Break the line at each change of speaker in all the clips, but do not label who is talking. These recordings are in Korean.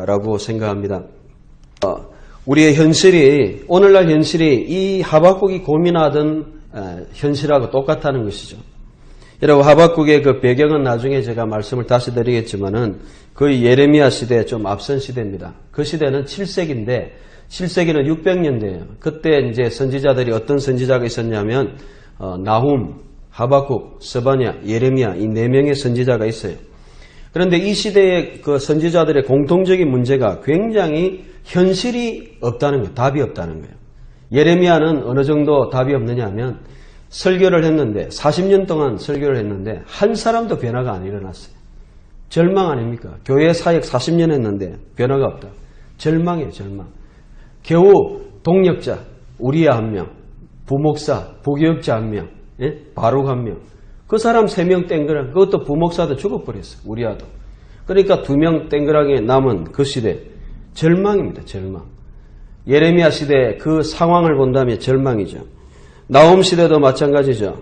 있다라고 생각합니다. 우리의 현실이, 오늘날 현실이 이 하박국이 고민하던 현실하고 똑같다는 것이죠. 여러분, 하박국의 그 배경은 나중에 제가 말씀을 다시 드리겠지만은 거의 예레미야 시대에 좀 앞선 시대입니다. 그 시대는 7세기인데 7세기는 600년대예요. 그때 이제 선지자들이 어떤 선지자가 있었냐면 나훔, 하박국, 스바냐, 예레미야 이 4명의 선지자가 있어요. 그런데 이 시대의 그 선지자들의 공통적인 문제가 굉장히 현실이 없다는 거예요. 답이 없다는 거예요. 예레미야는 어느 정도 답이 없느냐 하면 설교를 했는데 40년 동안 설교를 했는데 한 사람도 변화가 안 일어났어요. 절망 아닙니까? 교회 사역 40년 했는데 변화가 없다. 절망이에요. 절망. 겨우 동력자 우리야 1명, 부목사, 부교육자 1명, 예? 바룩 1명. 그 사람 3명 땡그랑 그것도 부목사도 죽어버렸어요. 우리야도. 그러니까 2명 땡그랑에 남은 그 시대 절망입니다. 절망. 예레미야 시대의 그 상황을 본다면 절망이죠. 나훔 시대도 마찬가지죠.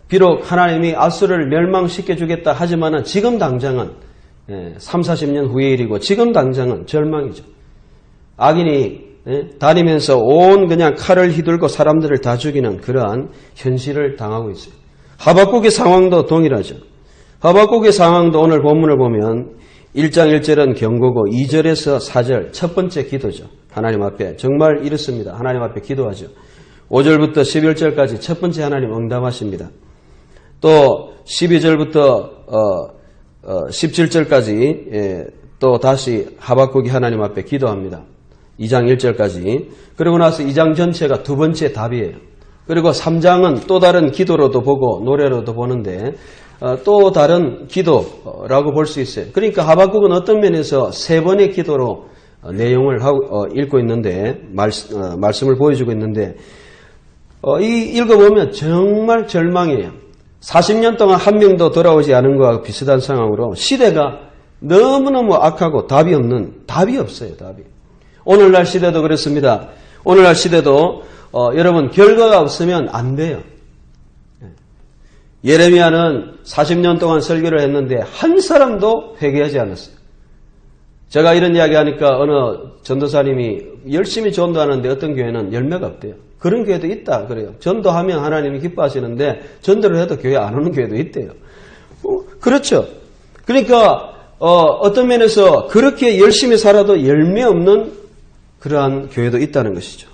비록 하나님이 아수르를 멸망시켜 주겠다 하지만은 지금 당장은 3, 40년 후의 일이고 지금 당장은 절망이죠. 악인이 다니면서 온 그냥 칼을 휘둘고 사람들을 다 죽이는 그러한 현실을 당하고 있어요. 하박국의 상황도 동일하죠. 하박국의 상황도 오늘 본문을 보면 1장 1절은 경고고 2절에서 4절 첫 번째 기도죠. 하나님 앞에 정말 이렇습니다. 하나님 앞에 기도하죠. 5절부터 11절까지 첫 번째 하나님 응답하십니다. 또 12절부터 17절까지 또 다시 하박국이 하나님 앞에 기도합니다. 2장 1절까지. 그리고 나서 2장 전체가 두 번째 답이에요. 그리고 3장은 또 다른 기도로도 보고 노래로도 보는데 또 다른 기도라고 볼 수 있어요. 그러니까 하박국은 어떤 면에서 3번의 기도로 내용을 읽고 있는데 말씀을 보여주고 있는데 읽어보면 정말 절망이에요. 40년 동안 한 명도 돌아오지 않은 것과 비슷한 상황으로 시대가 너무너무 악하고 답이 없어요. 답이. 오늘날 시대도 그렇습니다. 오늘날 시대도 여러분 결과가 없으면 안 돼요. 예레미야는 40년 동안 설교를 했는데 한 사람도 회개하지 않았어요. 제가 이런 이야기 하니까 어느 전도사님이 열심히 전도하는데 어떤 교회는 열매가 없대요. 그런 교회도 있다 그래요. 전도하면 하나님이 기뻐하시는데 전도를 해도 교회 안 오는 교회도 있대요. 그렇죠. 그러니까 어떤 면에서 그렇게 열심히 살아도 열매 없는 그러한 교회도 있다는 것이죠.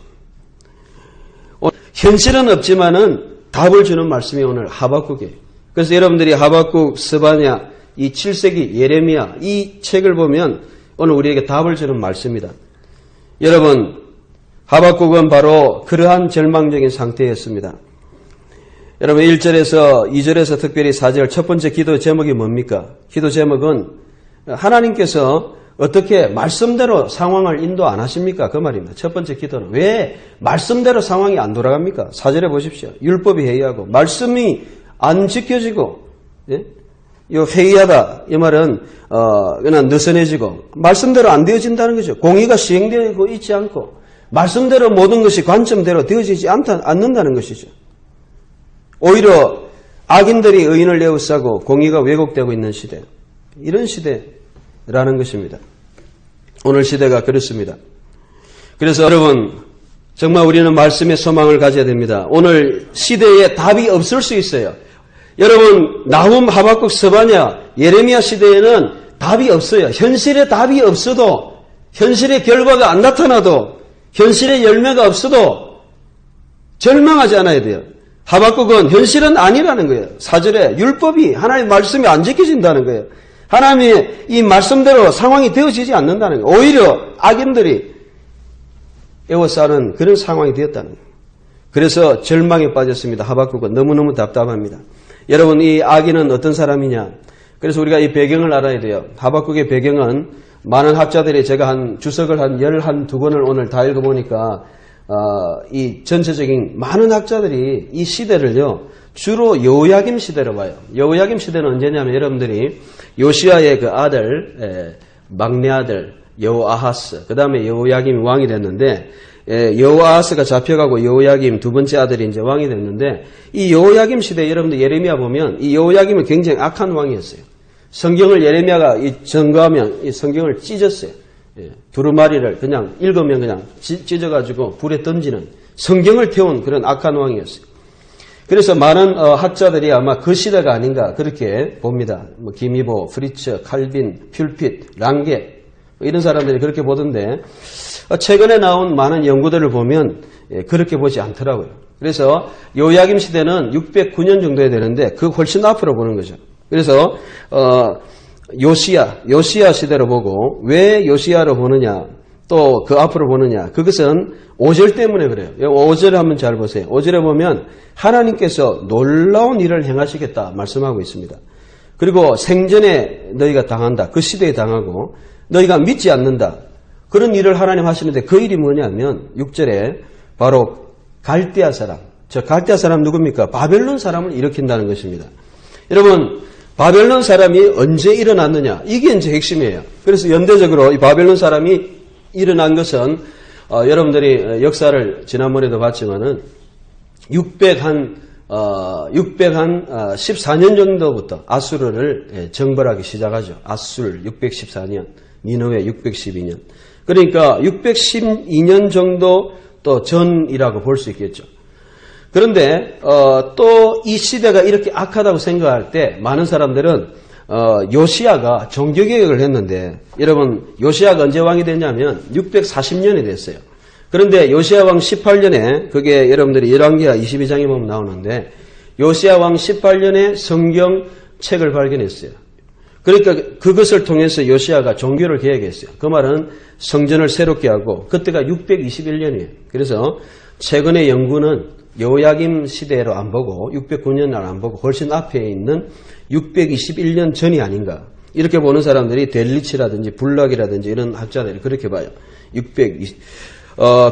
현실은 없지만은 답을 주는 말씀이 오늘 하박국이에요. 그래서 여러분들이 하박국, 스바냐, 이 7세기 예레미야 이 책을 보면 오늘 우리에게 답을 주는 말씀입니다. 여러분, 하박국은 바로 그러한 절망적인 상태였습니다. 여러분 1절에서 2절에서 특별히 4절 첫 번째 기도 제목이 뭡니까? 기도 제목은 하나님께서 어떻게 말씀대로 상황을 인도 안 하십니까? 그 말입니다. 첫 번째 기도는 왜 말씀대로 상황이 안 돌아갑니까? 4절에 보십시오. 율법이 해이하고 말씀이 안 지켜지고 이 회의하다 이 말은 그냥 느슨해지고 말씀대로 안 되어진다는 거죠. 공의가 시행되고 있지 않고 말씀대로 모든 것이 관점대로 되어지지 않는다는 것이죠. 오히려 악인들이 의인을 에워싸고 공의가 왜곡되고 있는 시대, 이런 시대라는 것입니다. 오늘 시대가 그렇습니다. 그래서 여러분 정말 우리는 말씀의 소망을 가져야 됩니다. 오늘 시대에 답이 없을 수 있어요. 여러분 나훔, 하박국, 스바냐, 예레미야 시대에는 답이 없어요. 현실에 답이 없어도, 현실의 결과가 안 나타나도, 현실의 열매가 없어도 절망하지 않아야 돼요. 하박국은 현실은 아니라는 거예요. 4절에 율법이 하나님의 말씀이 안 지켜진다는 거예요. 하나님의 이 말씀대로 상황이 되어지지 않는다는 거예요. 오히려 악인들이 에워싸는 그런 상황이 되었다는 거예요. 그래서 절망에 빠졌습니다. 하박국은 너무너무 답답합니다. 여러분 이 악인은 어떤 사람이냐? 그래서 우리가 이 배경을 알아야 돼요. 하박국의 배경은 많은 학자들이 제가 주석을 한 12권을 오늘 다 읽어보니까 이 전체적인 많은 학자들이 이 시대를요 주로 여호야김 시대로 봐요. 여호야김 시대는 언제냐면 여러분들이 요시야의 그 아들 막내 아들 여호아하스 그 다음에 여호야김이 왕이 됐는데 여호아하스가 잡혀가고 여호야김 두 번째 아들이 이제 왕이 됐는데 이 여호야김 시대 여러분들 예레미야 보면 이 여호야김은 굉장히 악한 왕이었어요. 성경을 예레미야가 전거하면 이 성경을 찢었어요. 두루마리를 그냥 읽으면 그냥 찢어가지고 불에 던지는 성경을 태운 그런 악한 왕이었어요. 그래서 많은 학자들이 아마 그 시대가 아닌가 그렇게 봅니다. 뭐 김이보, 프리처, 칼빈, 퓰핏, 랑게 이런 사람들이 그렇게 보던데 최근에 나온 많은 연구들을 보면 그렇게 보지 않더라고요. 그래서 요야김 시대는 609년 정도에 되는데 그 훨씬 앞으로 보는 거죠. 그래서 요시야 시대로 보고 왜 요시야로 보느냐 또 그 앞으로 보느냐 그것은 5절 때문에 그래요. 5절을 한번 잘 보세요. 5절에 보면 하나님께서 놀라운 일을 행하시겠다 말씀하고 있습니다. 그리고 생전에 너희가 당한다. 그 시대에 당하고 너희가 믿지 않는다. 그런 일을 하나님 하시는데 그 일이 뭐냐면 6절에 바로 갈대아 사람. 저 갈대아 사람 누굽니까? 바벨론 사람을 일으킨다는 것입니다. 여러분 바벨론 사람이 언제 일어났느냐? 이게 이제 핵심이에요. 그래서 연대적으로 이 바벨론 사람이 일어난 것은 여러분들이 역사를 지난번에도 봤지만은 614년 정도부터 아수르를 정벌하기 시작하죠. 아술 614년, 니느웨 612년. 그러니까 612년 정도 또 전이라고 볼 수 있겠죠. 그런데 또 이 시대가 이렇게 악하다고 생각할 때 많은 사람들은 요시야가 종교개혁을 했는데 여러분 요시야가 언제 왕이 됐냐면 640년이 됐어요. 그런데 요시야 왕 18년에 그게 여러분들이 열왕기하 22장에 보면 나오는데 요시야 왕 18년에 성경책을 발견했어요. 그러니까 그것을 통해서 요시야가 종교를 개혁했어요. 그 말은 성전을 새롭게 하고 그때가 621년이에요. 그래서 최근의 연구는 요야김 시대로 안 보고 609년을 안 보고 훨씬 앞에 있는 621년 전이 아닌가. 이렇게 보는 사람들이 델리치라든지 불락이라든지 이런 학자들이 그렇게 봐요.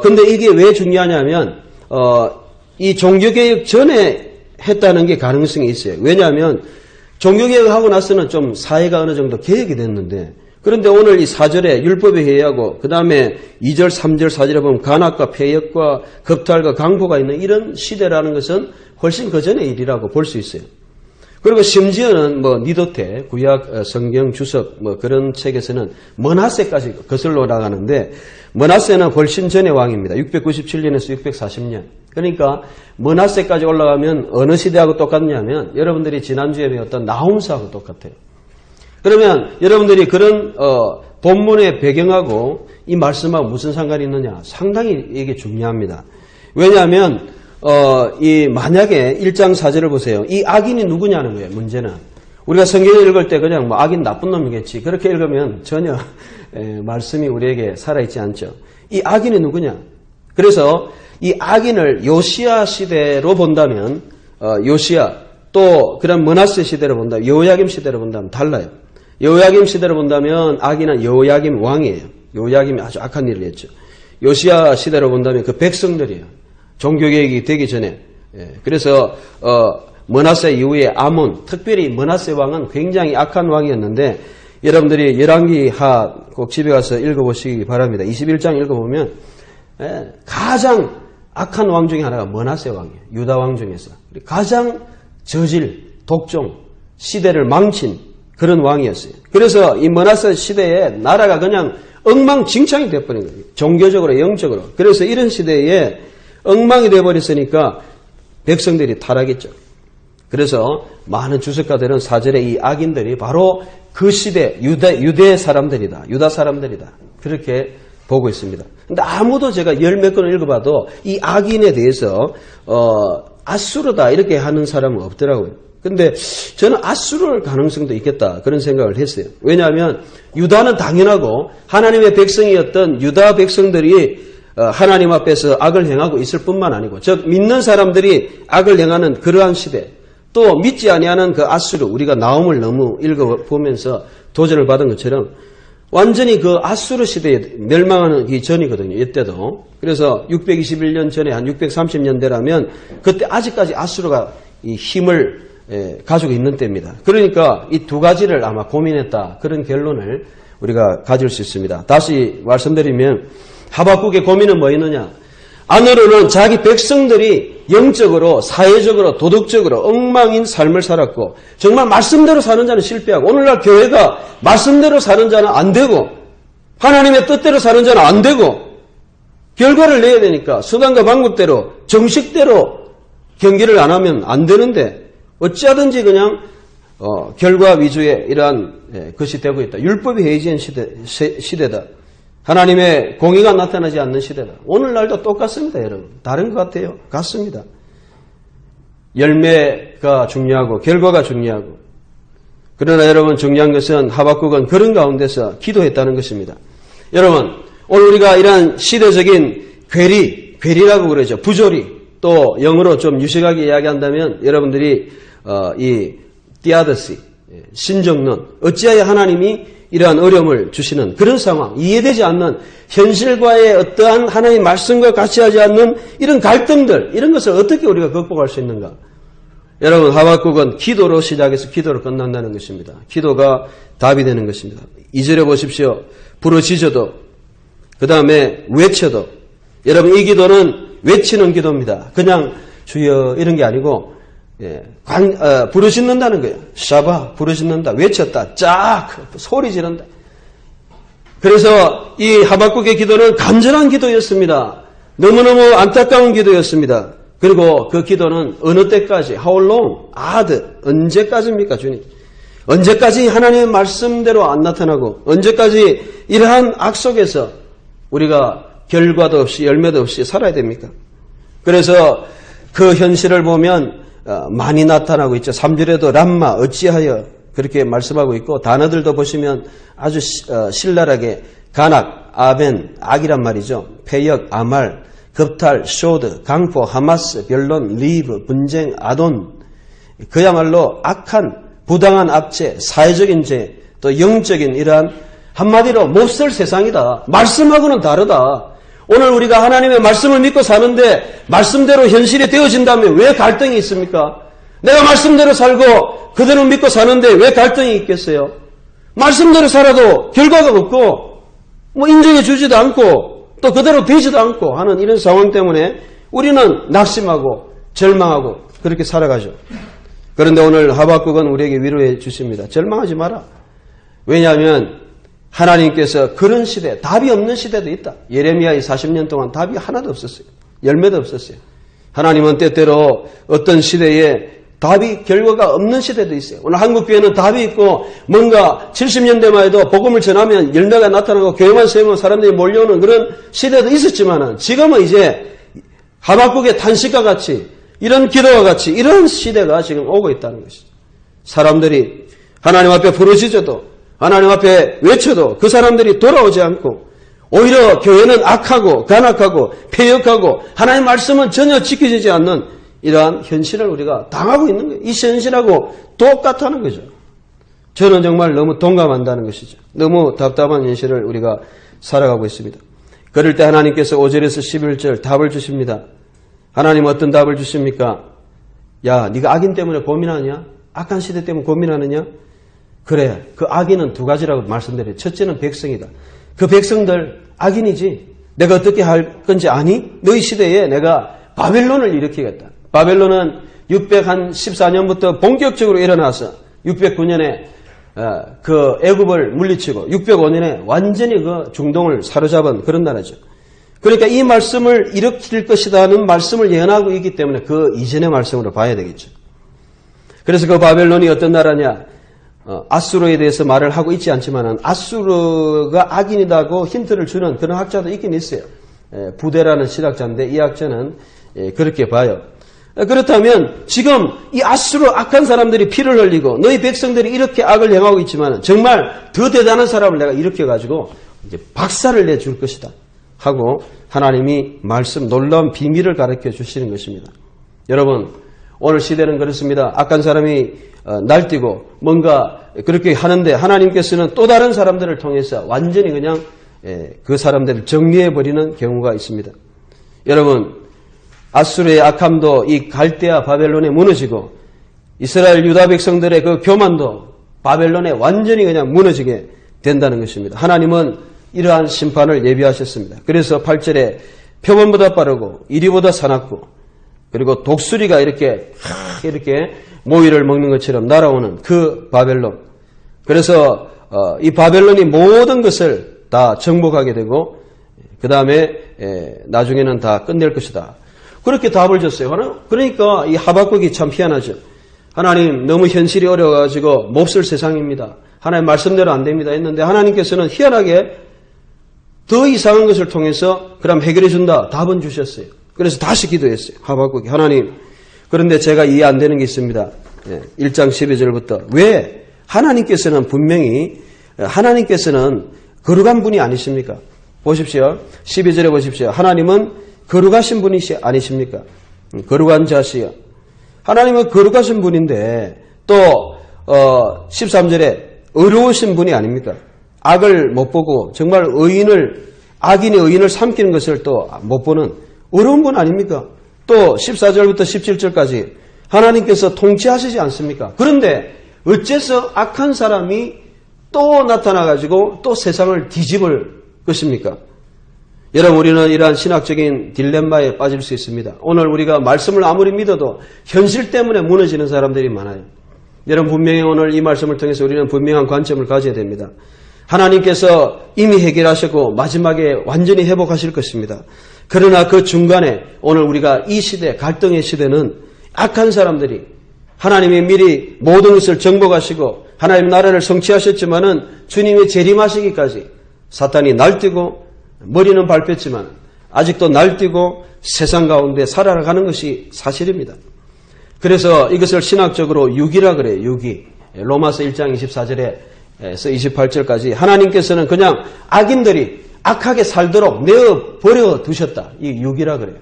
근데 이게 왜 중요하냐면 이 종교개혁 전에 했다는 게 가능성이 있어요. 왜냐하면 종교개혁을 하고 나서는 좀 사회가 어느 정도 개혁이 됐는데 그런데 오늘 이 4절에 율법에 회의하고 그 다음에 2절, 3절, 4절에 보면 간악과 폐역과 겁탈과 강포가 있는 이런 시대라는 것은 훨씬 그 전의 일이라고 볼 수 있어요. 그리고 심지어는 뭐 니도테, 구약 성경 주석 뭐 그런 책에서는 머나세까지 거슬러 나가는데 머나세는 훨씬 전의 왕입니다. 697년에서 640년. 그러니까 머나세까지 올라가면 어느 시대하고 똑같냐면 여러분들이 지난주에 배웠던 나훔사하고 똑같아요. 그러면 여러분들이 그런 본문의 배경하고 이 말씀하고 무슨 상관이 있느냐? 상당히 이게 중요합니다. 왜냐하면 이 만약에 1장 4절을 보세요. 이 악인이 누구냐는 거예요. 문제는 우리가 성경을 읽을 때 그냥 뭐 악인 나쁜 놈이겠지 그렇게 읽으면 전혀 말씀이 우리에게 살아있지 않죠. 이 악인이 누구냐? 그래서 이 악인을 요시야 시대로 본다면 요시야 또 그런 머나세 시대로 본다면 요야김 시대로 본다면 달라요. 요야김 시대로 본다면 악인은 요야김 왕이에요. 요야김이 아주 악한 일을 했죠. 요시야 시대로 본다면 그 백성들이에요. 종교개혁이 되기 전에. 그래서 머나세 이후에 아몬, 특별히 머나세 왕은 굉장히 악한 왕이었는데 여러분들이 열왕기하 꼭 집에 가서 읽어보시기 바랍니다. 21장 읽어보면 가장 악한 왕 중에 하나가 머나세 왕이에요. 유다 왕 중에서. 가장 저질, 독종, 시대를 망친 그런 왕이었어요. 그래서 이 머나세 시대에 나라가 그냥 엉망진창이 돼버린 거예요. 종교적으로, 영적으로. 그래서 이런 시대에 엉망이 돼버렸으니까 백성들이 타락했죠. 그래서 많은 주석가들은 4절에 이 악인들이 바로 그 시대 유대 사람들이다. 유다 사람들이다. 그렇게 보고 있습니다. 근데 아무도 제가 열 몇 권을 읽어봐도 이 악인에 대해서 아수르다 이렇게 하는 사람은 없더라고요. 근데 저는 아수르 가능성도 있겠다 그런 생각을 했어요. 왜냐하면 유다는 당연하고 하나님의 백성이었던 유다 백성들이 하나님 앞에서 악을 행하고 있을 뿐만 아니고 즉 믿는 사람들이 악을 행하는 그러한 시대 또 믿지 아니하는 그 아수르 우리가 나움을 너무 읽어보면서 도전을 받은 것처럼 완전히 그 아수르 시대에 멸망하는 이 전이거든요. 이때도. 그래서 621년 전에 한 630년대라면 그때 아직까지 아수르가 이 힘을 가지고 있는 때입니다. 그러니까 이 두 가지를 아마 고민했다. 그런 결론을 우리가 가질 수 있습니다. 다시 말씀드리면 하박국의 고민은 뭐 있느냐? 안으로는 자기 백성들이 영적으로, 사회적으로, 도덕적으로 엉망인 삶을 살았고 정말 말씀대로 사는 자는 실패하고 오늘날 교회가 말씀대로 사는 자는 안 되고 하나님의 뜻대로 사는 자는 안 되고 결과를 내야 되니까 수단과 방법대로 정식대로 경기를 안 하면 안 되는데 어찌하든지 그냥 결과 위주의 이러한 것이 되고 있다. 율법이 해이진 시대다. 하나님의 공의가 나타나지 않는 시대다. 오늘날도 똑같습니다, 여러분. 다른 것 같아요. 같습니다. 열매가 중요하고 결과가 중요하고 그러나 여러분 중요한 것은 하박국은 그런 가운데서 기도했다는 것입니다. 여러분 오늘 우리가 이러한 시대적인 괴리라고 그러죠. 부조리 또 영어로 좀 유식하게 이야기한다면 여러분들이 이 디아더시 신정론 어찌하여 하나님이 이러한 어려움을 주시는 그런 상황 이해되지 않는 현실과의 어떠한 하나님의 말씀과 같이 하지 않는 이런 갈등들 이런 것을 어떻게 우리가 극복할 수 있는가. 여러분 하박국은 기도로 시작해서 기도로 끝난다는 것입니다. 기도가 답이 되는 것입니다. 2절에 보십시오. 부르짖어도 그 다음에 외쳐도 여러분 이 기도는 외치는 기도입니다. 그냥 주여 이런 게 아니고 부르짖는다는 거예요. 샤바 부르짖는다. 외쳤다. 쫙 소리 지른다. 그래서 이 하박국의 기도는 간절한 기도였습니다. 너무너무 안타까운 기도였습니다. 그리고 그 기도는 어느 때까지 How long? 언제까지입니까 주님? 언제까지 하나님의 말씀대로 안 나타나고 언제까지 이러한 악 속에서 우리가 결과도 없이 열매도 없이 살아야 됩니까? 그래서 그 현실을 보면 많이 나타나고 있죠. 3절에도 람마 어찌하여 그렇게 말씀하고 있고 단어들도 보시면 아주 신랄하게 가낙, 아벤, 악이란 말이죠. 폐역, 아말, 급탈, 쇼드, 강포, 하마스, 변론, 리브, 분쟁, 아돈 그야말로 악한 부당한 압제, 사회적인 죄, 또 영적인 이러한 한마디로 몹쓸 세상이다. 말씀하고는 다르다. 오늘 우리가 하나님의 말씀을 믿고 사는데 말씀대로 현실이 되어진다면 왜 갈등이 있습니까? 내가 말씀대로 살고 그대로 믿고 사는데 왜 갈등이 있겠어요? 말씀대로 살아도 결과가 없고 인정해 주지도 않고 또 그대로 되지도 않고 하는 이런 상황 때문에 우리는 낙심하고 절망하고 그렇게 살아가죠. 그런데 오늘 하박국은 우리에게 위로해 주십니다. 절망하지 마라. 왜냐하면 하나님께서 그런 시대, 답이 없는 시대도 있다. 예레미야의 40년 동안 답이 하나도 없었어요. 열매도 없었어요. 하나님은 때때로 어떤 시대에 답이 결과가 없는 시대도 있어요. 오늘 한국교회는 답이 있고 뭔가 70년대만 해도 복음을 전하면 열매가 나타나고 교회만 세우면 사람들이 몰려오는 그런 시대도 있었지만 지금은 이제 하박국의 탄식과 같이 이런 기도와 같이 이런 시대가 지금 오고 있다는 것이죠. 사람들이 하나님 앞에 부르짖어도 하나님 앞에 외쳐도 그 사람들이 돌아오지 않고 오히려 교회는 악하고 간악하고 폐역하고 하나님의 말씀은 전혀 지켜지지 않는 이러한 현실을 우리가 당하고 있는 거예요. 이 현실하고 똑같다는 거죠. 저는 정말 너무 동감한다는 것이죠. 너무 답답한 현실을 우리가 살아가고 있습니다. 그럴 때 하나님께서 5절에서 11절 답을 주십니다. 하나님 어떤 답을 주십니까? 야, 네가 악인 때문에 고민하냐? 악한 시대 때문에 고민하느냐? 그래, 그 악인은 두 가지라고 말씀드려요. 첫째는 백성이다. 그 백성들 악인이지. 내가 어떻게 할 건지 아니? 너희 시대에 내가 바벨론을 일으키겠다. 바벨론은 614년부터 본격적으로 일어나서 609년에 그 애굽을 물리치고 605년에 완전히 그 중동을 사로잡은 그런 나라죠. 그러니까 이 말씀을 일으킬 것이다 하는 말씀을 예언하고 있기 때문에 그 이전의 말씀으로 봐야 되겠죠. 그래서 그 바벨론이 어떤 나라냐? 아수르에 대해서 말을 하고 있지 않지만 아수르가 악인이라고 힌트를 주는 그런 학자도 있긴 있어요. 부대라는 실학자인데 이 학자는 그렇게 봐요. 그렇다면 지금 이 아수르 악한 사람들이 피를 흘리고 너희 백성들이 이렇게 악을 행하고 있지만 정말 더 대단한 사람을 내가 일으켜가지고 이제 박살을 내줄 것이다 하고 하나님이 말씀 놀라운 비밀을 가르쳐 주시는 것입니다. 여러분 오늘 시대는 그렇습니다. 악한 사람이 날뛰고 뭔가 그렇게 하는데 하나님께서는 또 다른 사람들을 통해서 완전히 그냥 그 사람들을 정리해버리는 경우가 있습니다. 여러분 아수르의 악함도 이 갈대아 바벨론에 무너지고 이스라엘 유다 백성들의 그 교만도 바벨론에 완전히 그냥 무너지게 된다는 것입니다. 하나님은 이러한 심판을 예비하셨습니다. 그래서 8절에 표범보다 빠르고 이리보다 사납고 그리고 독수리가 이렇게 모이를 먹는 것처럼 날아오는 그 바벨론. 그래서 이 바벨론이 모든 것을 다 정복하게 되고 그 다음에 나중에는 다 끝낼 것이다. 그렇게 답을 줬어요. 그러니까 이 하박국이 참 희한하죠. 하나님 너무 현실이 어려워가지고 몹쓸 세상입니다. 하나님 말씀대로 안 됩니다 했는데 하나님께서는 희한하게 더 이상한 것을 통해서 그럼 해결해 준다. 답은 주셨어요. 그래서 다시 기도했어요. 하박국이 하나님 그런데 제가 이해 안 되는 게 있습니다. 1장 12절부터 왜 하나님께서는 분명히 하나님께서는 거룩한 분이 아니십니까? 보십시오. 12절에 보십시오. 하나님은 거룩하신 분이 아니십니까? 거룩한 자시여. 하나님은 거룩하신 분인데 또 13절에 의로우신 분이 아닙니까? 악을 못 보고 정말 악인이 의인을 삼키는 것을 또 못 보는 어려운 분 아닙니까? 또 14절부터 17절까지 하나님께서 통치하시지 않습니까? 그런데 어째서 악한 사람이 또 나타나가지고 또 세상을 뒤집을 것입니까? 여러분 우리는 이러한 신학적인 딜레마에 빠질 수 있습니다. 오늘 우리가 말씀을 아무리 믿어도 현실 때문에 무너지는 사람들이 많아요. 여러분 분명히 오늘 이 말씀을 통해서 우리는 분명한 관점을 가져야 됩니다. 하나님께서 이미 해결하셨고 마지막에 완전히 회복하실 것입니다. 그러나 그 중간에 오늘 우리가 이 시대, 갈등의 시대는 악한 사람들이 하나님이 미리 모든 것을 정복하시고 하나님 나라를 성취하셨지만은 주님이 재림하시기까지 사탄이 날뛰고 머리는 밟혔지만 아직도 날뛰고 세상 가운데 살아가는 것이 사실입니다. 그래서 이것을 신학적으로 유기라 그래요. 유기. 로마서 1장 24절에서 28절까지 하나님께서는 그냥 악인들이 악하게 살도록 내어버려 두셨다. 이 유기라 그래요.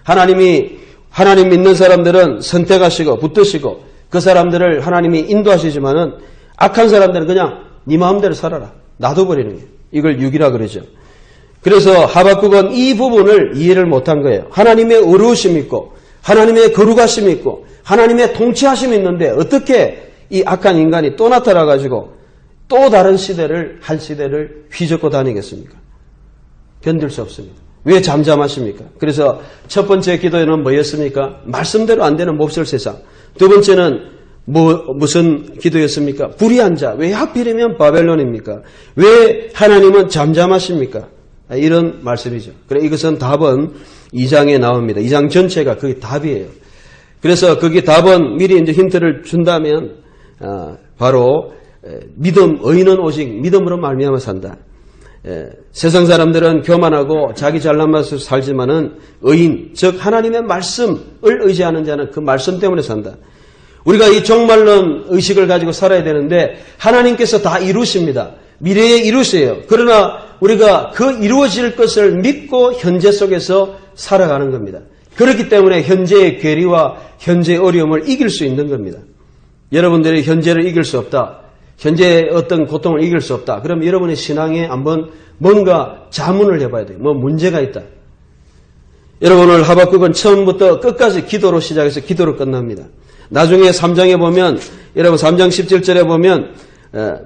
하나님 믿는 사람들은 선택하시고 붙드시고 그 사람들을 하나님이 인도하시지만은 악한 사람들은 그냥 네 마음대로 살아라. 놔둬버리는 거예요. 이걸 유기라 그러죠. 그래서 하박국은 이 부분을 이해를 못한 거예요. 하나님의 의로우심이 있고 하나님의 거룩하심이 있고 하나님의 통치하심이 있는데 어떻게 이 악한 인간이 또 나타나가지고 또 다른 한 시대를 휘젓고 다니겠습니까? 견딜 수 없습니다. 왜 잠잠하십니까? 그래서 첫 번째 기도에는 뭐였습니까? 말씀대로 안 되는 몹쓸 세상. 두 번째는 무슨 기도였습니까? 불의한 자. 왜 하필이면 바벨론입니까? 왜 하나님은 잠잠하십니까? 이런 말씀이죠. 그래 이것은 답은 2장에 나옵니다. 2장 전체가 그게 답이에요. 그래서 그게 답은 미리 이제 힌트를 준다면 바로 믿음, 의인은 오직 믿음으로 말미암아 산다. 세상 사람들은 교만하고 자기 잘난 맛으로 살지만은 의인, 즉 하나님의 말씀을 의지하는 자는 그 말씀 때문에 산다. 우리가 이 종말론 의식을 가지고 살아야 되는데 하나님께서 다 이루십니다. 미래에 이루세요. 그러나 우리가 그 이루어질 것을 믿고 현재 속에서 살아가는 겁니다. 그렇기 때문에 현재의 괴리와 현재의 어려움을 이길 수 있는 겁니다. 여러분들이 현재를 이길 수 없다. 현재의 어떤 고통을 이길 수 없다. 그럼 여러분의 신앙에 한번 뭔가 자문을 해봐야 돼요. 뭐 문제가 있다. 여러분 오늘 하박국은 처음부터 끝까지 기도로 시작해서 기도로 끝납니다. 나중에 3장에 보면 여러분 3장 17절에 보면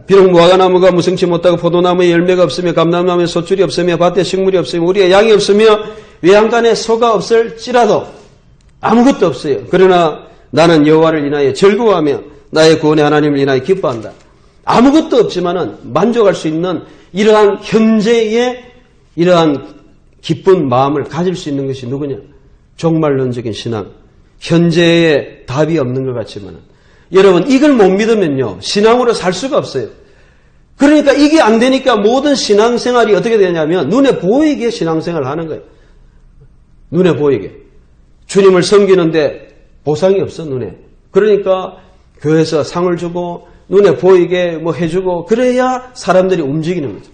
비록 무화과나무가 무성치 못하고 포도나무에 열매가 없으며 감람나무에 소출이 없으며 밭에 식물이 없으며 우리의 양이 없으며 외양간에 소가 없을지라도 아무것도 없어요. 그러나 나는 여호와를 인하여 즐거워하며 나의 구원의 하나님을 인하여 기뻐한다. 아무것도 없지만은 만족할 수 있는 이러한 현재의 이러한 기쁜 마음을 가질 수 있는 것이 누구냐? 종말론적인 신앙. 현재의 답이 없는 것 같지만은 여러분 이걸 못 믿으면요 신앙으로 살 수가 없어요. 그러니까 이게 안 되니까 모든 신앙생활이 어떻게 되냐면 눈에 보이게 신앙생활을 하는 거예요. 눈에 보이게. 주님을 섬기는데 보상이 없어 눈에. 그러니까 교회에서 상을 주고 눈에 보이게 뭐 해주고 그래야 사람들이 움직이는 거죠.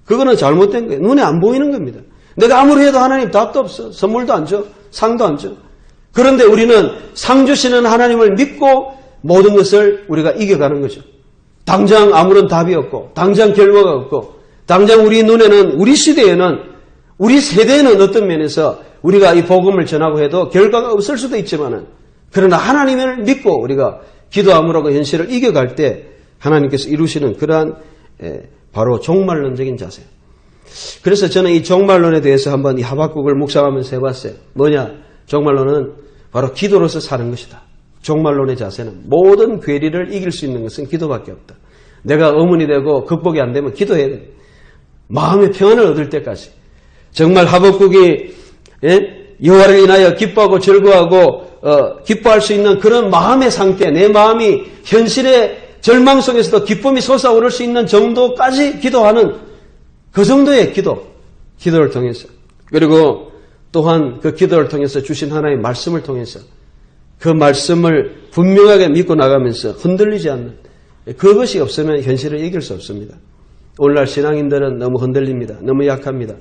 그거는 잘못된 거예요. 눈에 안 보이는 겁니다. 내가 아무리 해도 하나님 답도 없어. 선물도 안 줘. 상도 안 줘. 그런데 우리는 상 주시는 하나님을 믿고 모든 것을 우리가 이겨가는 거죠. 당장 아무런 답이 없고 당장 결과가 없고 당장 우리 눈에는 우리 시대에는 우리 세대에는 어떤 면에서 우리가 이 복음을 전하고 해도 결과가 없을 수도 있지만은 그러나 하나님을 믿고 우리가 기도함으로 그 현실을 이겨갈 때 하나님께서 이루시는 그러한 바로 종말론적인 자세. 그래서 저는 이 종말론에 대해서 한번 이 하박국을 묵상하면서 해봤어요. 뭐냐? 종말론은 바로 기도로서 사는 것이다. 종말론의 자세는 모든 괴리를 이길 수 있는 것은 기도밖에 없다. 내가 의문이 되고 극복이 안 되면 기도해야 돼. 마음의 평안을 얻을 때까지. 정말 하박국이 여호와를 인하여 기뻐하고 즐거워하고 기뻐할 수 있는 그런 마음의 상태, 내 마음이 현실의 절망 속에서도 기쁨이 솟아오를 수 있는 정도까지 기도하는 그 정도의 기도를 통해서, 그리고 또한 그 기도를 통해서 주신 하나님의 말씀을 통해서 그 말씀을 분명하게 믿고 나가면서 흔들리지 않는, 그것이 없으면 현실을 이길 수 없습니다. 오늘날 신앙인들은 너무 흔들립니다. 너무 약합니다.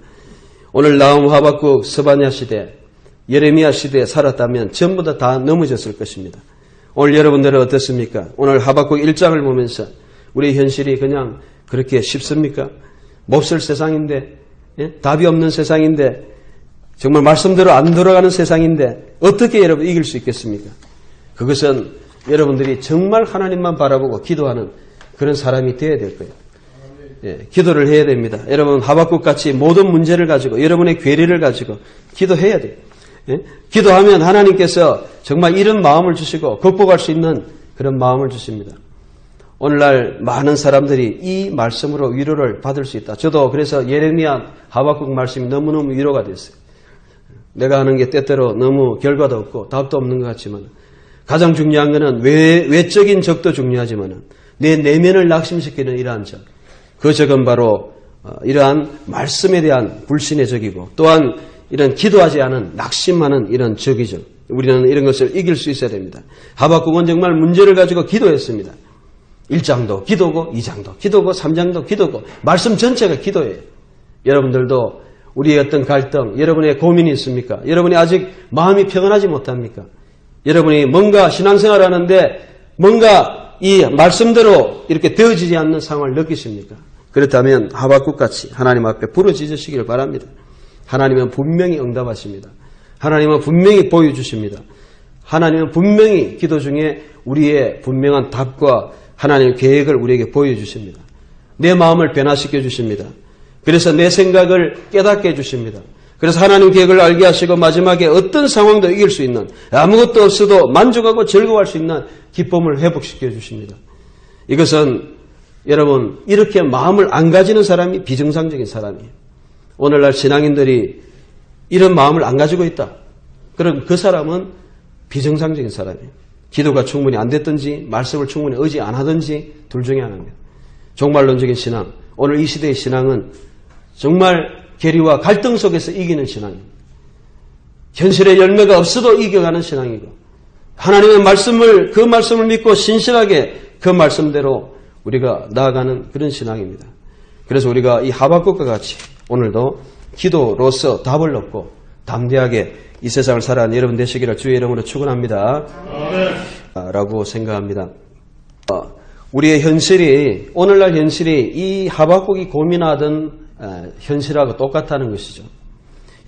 오늘 나훔, 하박국, 스바냐 시대, 예레미야 시대에 살았다면 전부 다 넘어졌을 것입니다. 오늘 여러분들은 어떻습니까? 오늘 하박국 1장을 보면서 우리 현실이 그냥 그렇게 쉽습니까? 몹쓸 세상인데, 답이 없는 세상인데, 정말 말씀대로 안 돌아가는 세상인데 어떻게 여러분 이길 수 있겠습니까? 그것은 여러분들이 정말 하나님만 바라보고 기도하는 그런 사람이 되어야 될 거예요. 기도를 해야 됩니다. 여러분 하박국같이 모든 문제를 가지고 여러분의 괴리를 가지고 기도해야 돼요. 기도하면 하나님께서 정말 이런 마음을 주시고 극복할 수 있는 그런 마음을 주십니다. 오늘날 많은 사람들이 이 말씀으로 위로를 받을 수 있다. 저도 그래서 예레미야, 하박국 말씀이 너무너무 위로가 됐어요. 내가 하는 게 때때로 너무 결과도 없고 답도 없는 것 같지만 가장 중요한 것은 외적인 적도 중요하지만 내 내면을 낙심시키는 이러한 적, 그 적은 바로 이러한 말씀에 대한 불신의 적이고 또한 이런 기도하지 않은 낙심하는 이런 적이죠. 우리는 이런 것을 이길 수 있어야 됩니다. 하박국은 정말 문제를 가지고 기도했습니다. 1장도 기도고 2장도 기도고 3장도 기도고 말씀 전체가 기도예요. 여러분들도 우리의 어떤 갈등, 여러분의 고민이 있습니까? 여러분이 아직 마음이 평안하지 못합니까? 여러분이 뭔가 신앙생활 하는데 뭔가 이 말씀대로 이렇게 되어지지 않는 상황을 느끼십니까? 그렇다면 하박국같이 하나님 앞에 부르짖으시기를 바랍니다. 하나님은 분명히 응답하십니다. 하나님은 분명히 보여주십니다. 하나님은 분명히 기도 중에 우리의 분명한 답과 하나님의 계획을 우리에게 보여주십니다. 내 마음을 변화시켜 주십니다. 그래서 내 생각을 깨닫게 해주십니다. 그래서 하나님 계획을 알게 하시고 마지막에 어떤 상황도 이길 수 있는, 아무것도 없어도 만족하고 즐거워할 수 있는 기쁨을 회복시켜 주십니다. 이것은 여러분 이렇게 마음을 안 가지는 사람이 비정상적인 사람이에요. 오늘날 신앙인들이 이런 마음을 안 가지고 있다. 그럼 그 사람은 비정상적인 사람이에요. 기도가 충분히 안 됐든지 말씀을 충분히 의지 안 하든지 둘 중에 하나입니다. 종말론적인 신앙, 오늘 이 시대의 신앙은 정말 계리와 갈등 속에서 이기는 신앙입니다. 현실의 열매가 없어도 이겨가는 신앙이고 하나님의 말씀을, 그 말씀을 믿고 신실하게 그 말씀대로 우리가 나아가는 그런 신앙입니다. 그래서 우리가 이 하박국과 같이 오늘도 기도로서 답을 얻고 담대하게 이 세상을 살아가는 여러분 되시기를 주의 이름으로 축원합니다. 라고 생각합니다. 우리의 현실이, 오늘날 현실이 이 하박국이 고민하던 현실하고 똑같다는 것이죠.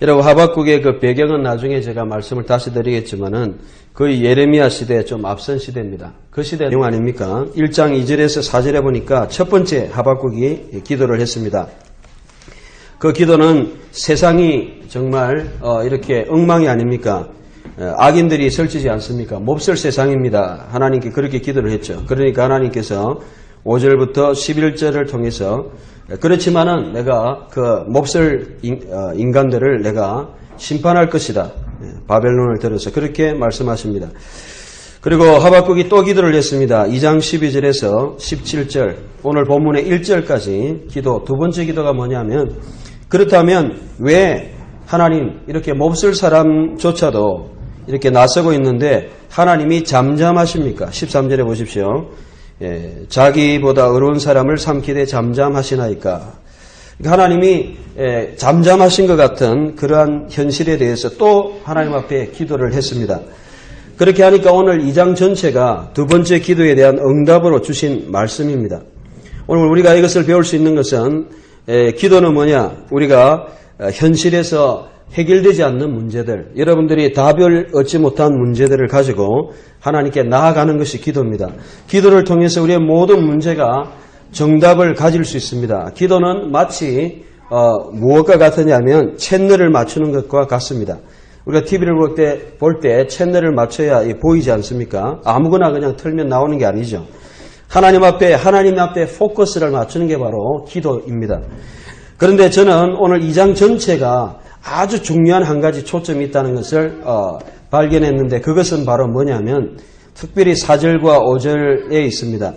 여러분 하박국의 그 배경은 나중에 제가 말씀을 다시 드리겠지만은 거의 예레미야 시대에 좀 앞선 시대입니다. 그 시대 내용 아닙니까? 1장 2절에서 4절에 보니까 첫 번째 하박국이 기도를 했습니다. 그 기도는 세상이 정말 이렇게 엉망이 아닙니까? 악인들이 설치지 않습니까? 몹쓸 세상입니다. 하나님께 그렇게 기도를 했죠. 그러니까 하나님께서 5절부터 11절을 통해서 그렇지만은 내가 그 몹쓸 인간들을 내가 심판할 것이다. 바벨론을 들어서 그렇게 말씀하십니다. 그리고 하박국이 또 기도를 했습니다. 2장 12절에서 17절, 오늘 본문의 1절까지 기도, 두 번째 기도가 뭐냐면, 그렇다면 왜 하나님 이렇게 몹쓸 사람조차도 이렇게 나서고 있는데 하나님이 잠잠하십니까? 13절에 보십시오. 자기보다 어려운 사람을 삼키되 잠잠하시나이까. 하나님이 잠잠하신 것 같은 그러한 현실에 대해서 또 하나님 앞에 기도를 했습니다. 그렇게 하니까 오늘 2장 전체가 두 번째 기도에 대한 응답으로 주신 말씀입니다. 오늘 우리가 이것을 배울 수 있는 것은 기도는 뭐냐? 우리가 현실에서 해결되지 않는 문제들, 여러분들이 답을 얻지 못한 문제들을 가지고 하나님께 나아가는 것이 기도입니다. 기도를 통해서 우리의 모든 문제가 정답을 가질 수 있습니다. 기도는 마치 무엇과 같으냐면 채널을 맞추는 것과 같습니다. 우리가 TV를 볼 때 채널을 맞춰야 보이지 않습니까? 아무거나 그냥 틀면 나오는 게 아니죠. 하나님 앞에 포커스를 맞추는 게 바로 기도입니다. 그런데 저는 오늘 2장 전체가 아주 중요한 한 가지 초점이 있다는 것을 발견했는데 그것은 바로 뭐냐면 특별히 4절과 5절에 있습니다.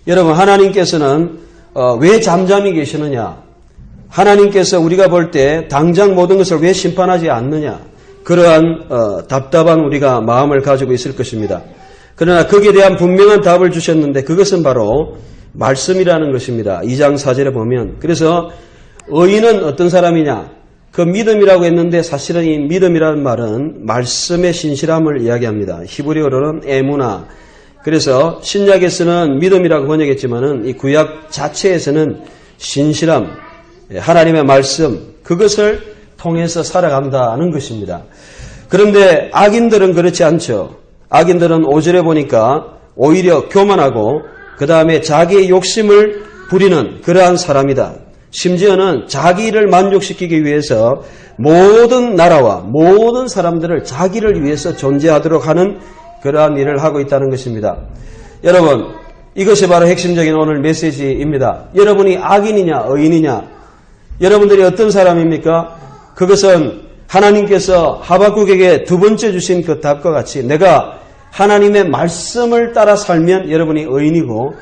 여러분 하나님께서는 왜 잠잠히 계시느냐? 하나님께서 우리가 볼 때 당장 모든 것을 왜 심판하지 않느냐? 그러한 답답한 우리가 마음을 가지고 있을 것입니다. 그러나 거기에 대한 분명한 답을 주셨는데 그것은 바로 말씀이라는 것입니다. 2장 4절에 보면 그래서 의인은 어떤 사람이냐? 그 믿음이라고 했는데 사실은 이 믿음이라는 말은 말씀의 신실함을 이야기합니다. 히브리어로는 에무나. 그래서 신약에서는 믿음이라고 번역했지만은 이 구약 자체에서는 신실함, 하나님의 말씀, 그것을 통해서 살아간다는 것입니다. 그런데 악인들은 그렇지 않죠. 악인들은 5절에 보니까 오히려 교만하고 그 다음에 자기의 욕심을 부리는 그러한 사람이다. 심지어는 자기를 만족시키기 위해서 모든 나라와 모든 사람들을 자기를 위해서 존재하도록 하는 그러한 일을 하고 있다는 것입니다. 여러분, 이것이 바로 핵심적인 오늘 메시지입니다. 여러분이 악인이냐 의인이냐? 여러분들이 어떤 사람입니까? 그것은 하나님께서 하박국에게 두 번째 주신 그 답과 같이 내가 하나님의 말씀을 따라 살면 여러분이 의인이고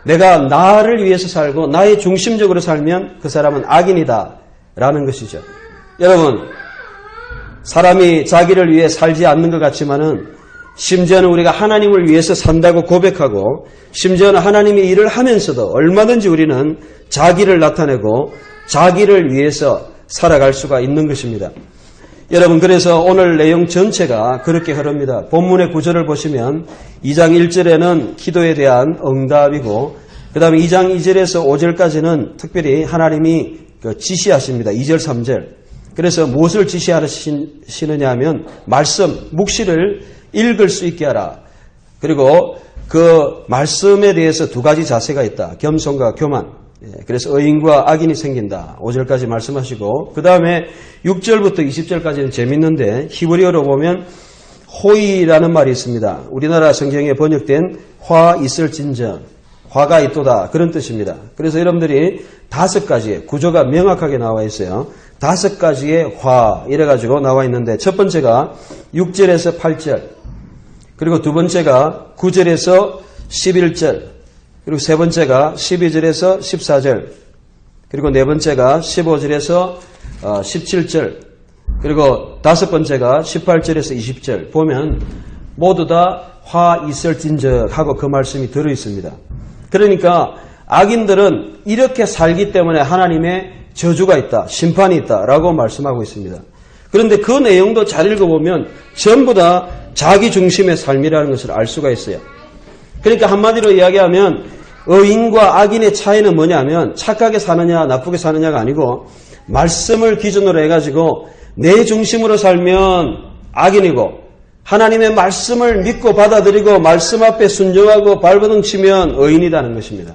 내가 나를 위해서 살고 나의 중심적으로 살면 그 사람은 악인이다 라는 것이죠. 여러분, 사람이 자기를 위해 살지 않는 것 같지만은 심지어는 우리가 하나님을 위해서 산다고 고백하고 심지어는 하나님의 일을 하면서도 얼마든지 우리는 자기를 나타내고 자기를 위해서 살아갈 수가 있는 것입니다. 여러분, 그래서 오늘 내용 전체가 그렇게 흐릅니다. 본문의 구절을 보시면 2장 1절에는 기도에 대한 응답이고 그 다음에 2장 2절에서 5절까지는 특별히 하나님이 지시하십니다. 2절 3절. 그래서 무엇을 지시하시느냐 하면 말씀, 묵시를 읽을 수 있게 하라. 그리고 그 말씀에 대해서 두 가지 자세가 있다. 겸손과 교만. 그래서 의인과 악인이 생긴다. 5절까지 말씀하시고 그 다음에 6절부터 20절까지는 재밌는데 히브리어로 보면 호의라는 말이 있습니다. 우리나라 성경에 번역된 화 있을진저, 화가 있도다 그런 뜻입니다. 그래서 여러분들이 5가지의 구조가 명확하게 나와 있어요. 5가지의 화 이래가지고 나와 있는데 첫 번째가 6절에서 8절 그리고 두 번째가 9절에서 11절 그리고 세 번째가 12절에서 14절, 그리고 네 번째가 15절에서 17절, 그리고 다섯 번째가 18절에서 20절 보면 모두 다 화 있을진저하고 그 말씀이 들어 있습니다. 그러니까 악인들은 이렇게 살기 때문에 하나님의 저주가 있다, 심판이 있다라고 말씀하고 있습니다. 그런데 그 내용도 잘 읽어보면 전부 다 자기 중심의 삶이라는 것을 알 수가 있어요. 그러니까 한마디로 이야기하면 의인과 악인의 차이는 뭐냐면 착하게 사느냐 나쁘게 사느냐가 아니고 말씀을 기준으로 해가지고 내 중심으로 살면 악인이고 하나님의 말씀을 믿고 받아들이고 말씀 앞에 순종하고 발버둥 치면 의인이라는 것입니다.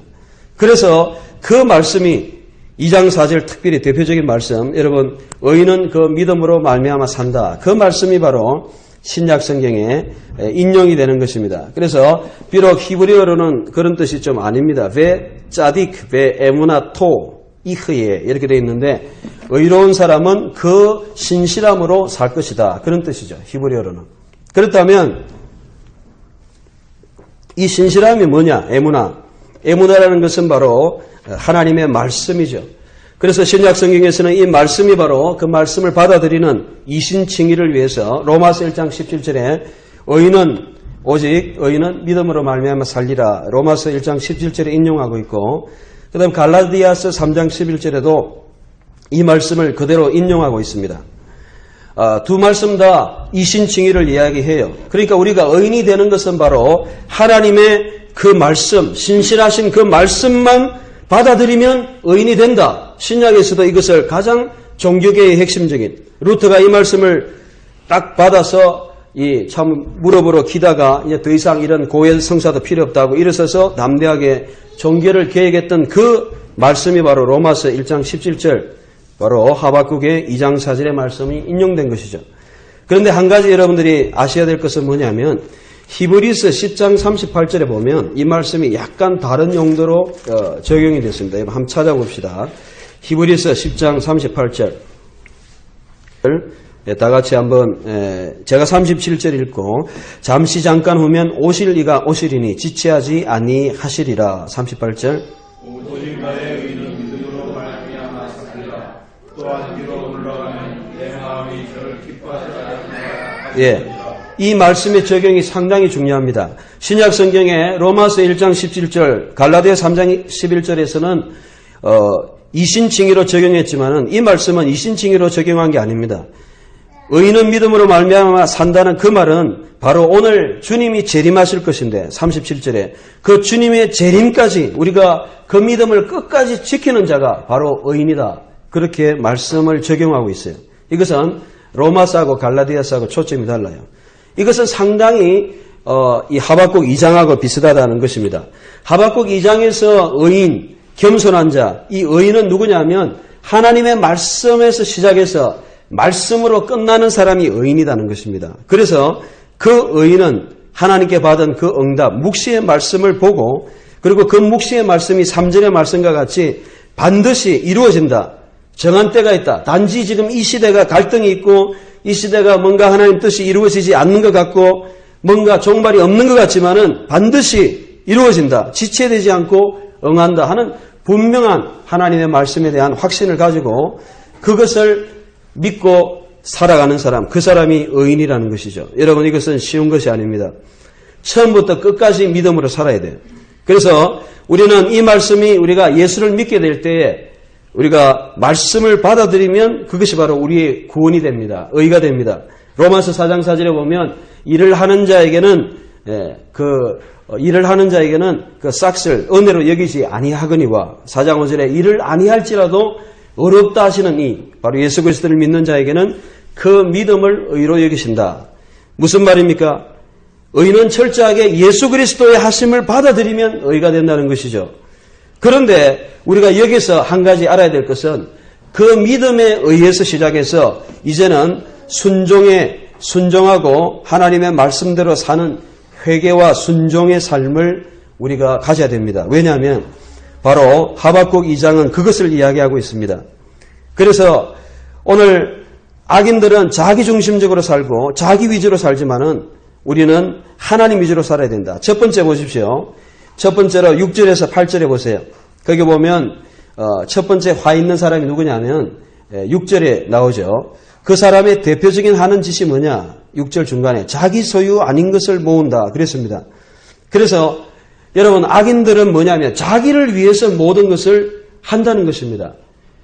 그래서 그 말씀이 2장 4절 특별히 대표적인 말씀, 여러분 의인은 그 믿음으로 말미암아 산다. 그 말씀이 바로 신약 성경에 인용이 되는 것입니다. 그래서 비록 히브리어로는 그런 뜻이 좀 아닙니다. 베 짜딕 베 에무나 토 이흐예 이렇게 되어 있는데 의로운 사람은 그 신실함으로 살 것이다. 그런 뜻이죠. 히브리어로는. 그렇다면 이 신실함이 뭐냐? 에무나. 에무나라는 것은 바로 하나님의 말씀이죠. 그래서 신약 성경에서는 이 말씀이 바로 그 말씀을 받아들이는 이신칭의를 위해서 로마서 1장 17절에 의인은 믿음으로 말미암아 살리라. 로마서 1장 17절에 인용하고 있고 그 다음 갈라디아서 3장 11절에도 이 말씀을 그대로 인용하고 있습니다. 두 말씀 다 이신칭의를 이야기해요. 그러니까 우리가 의인이 되는 것은 바로 하나님의 그 말씀, 신실하신 그 말씀만 받아들이면 의인이 된다. 신약에서도 이것을 가장 종교계의 핵심적인 루터가 이 말씀을 딱 받아서 참 무릎으로 기다가 이제 더 이상 이런 고해 성사도 필요 없다고 일어서서 담대하게 종교를 개혁했던 그 말씀이 바로 로마서 1장 17절 바로 하박국의 2장 4절의 말씀이 인용된 것이죠. 그런데 한 가지 여러분들이 아셔야 될 것은 뭐냐면 히브리서 10장 38절에 보면 이 말씀이 약간 다른 용도로 적용이 됐습니다. 한번 찾아봅시다. 히브리서 10장 38절. 다 같이 한번 제가 37절 읽고 잠시 잠깐 후면 오실 이가 오시리니 지체하지 아니하시리라. 38절.
오직 나의 의는 믿음으로 말미암아 사리라. 또한 위로 올라가면 내 마음이 저를 기뻐하지 않으리라.
예, 이 말씀의 적용이 상당히 중요합니다. 신약 성경에 로마서 1장 17절, 갈라디아 3장 11절에서는 이신칭의로 적용했지만은 이 말씀은 이신칭의로 적용한 게 아닙니다. 의인은 믿음으로 말미암아 산다는 그 말은 바로 오늘 주님이 재림하실 것인데 37절에 그 주님의 재림까지 우리가 그 믿음을 끝까지 지키는 자가 바로 의인이다. 그렇게 말씀을 적용하고 있어요. 이것은 로마서하고 갈라디아서하고 초점이 달라요. 이것은 상당히 이 하박국 2장하고 비슷하다는 것입니다. 하박국 2장에서 의인, 겸손한 자, 이 의인은 누구냐면 하나님의 말씀에서 시작해서 말씀으로 끝나는 사람이 의인이라는 것입니다. 그래서 그 의인은 하나님께 받은 그 응답, 묵시의 말씀을 보고 그리고 그 묵시의 말씀이 3절의 말씀과 같이 반드시 이루어진다. 정한 때가 있다. 단지 지금 이 시대가 갈등이 있고 이 시대가 뭔가 하나님 뜻이 이루어지지 않는 것 같고 뭔가 종말이 없는 것 같지만은 반드시 이루어진다. 지체되지 않고 응한다 하는 분명한 하나님의 말씀에 대한 확신을 가지고 그것을 믿고 살아가는 사람, 그 사람이 의인이라는 것이죠. 여러분 이것은 쉬운 것이 아닙니다. 처음부터 끝까지 믿음으로 살아야 돼요. 그래서 우리는 이 말씀이 우리가 예수를 믿게 될 때에 우리가 말씀을 받아들이면 그것이 바로 우리의 구원이 됩니다. 의가 됩니다. 로마서 4장 4절에 보면 일을 하는 자에게는 그 싹을 은혜로 여기지 아니하거니와 4장 5절에 일을 아니할지라도 어렵다 하시는 이 바로 예수 그리스도를 믿는 자에게는 그 믿음을 의로 여기신다. 무슨 말입니까? 의는 철저하게 예수 그리스도의 하심을 받아들이면 의가 된다는 것이죠. 그런데 우리가 여기서 한 가지 알아야 될 것은 그 믿음에 의해서 시작해서 이제는 순종하고 하나님의 말씀대로 사는 회개와 순종의 삶을 우리가 가져야 됩니다. 왜냐하면 바로 하박국 2장은 그것을 이야기하고 있습니다. 그래서 오늘 악인들은 자기 중심적으로 살고 자기 위주로 살지만은 우리는 하나님 위주로 살아야 된다. 첫 번째 보십시오. 첫 번째로 6절에서 8절에 보세요. 거기 보면 첫 번째 화 있는 사람이 누구냐면 6절에 나오죠. 그 사람의 대표적인 하는 짓이 뭐냐? 6절 중간에 자기 소유 아닌 것을 모은다 그랬습니다. 그래서 여러분 악인들은 뭐냐면 자기를 위해서 모든 것을 한다는 것입니다.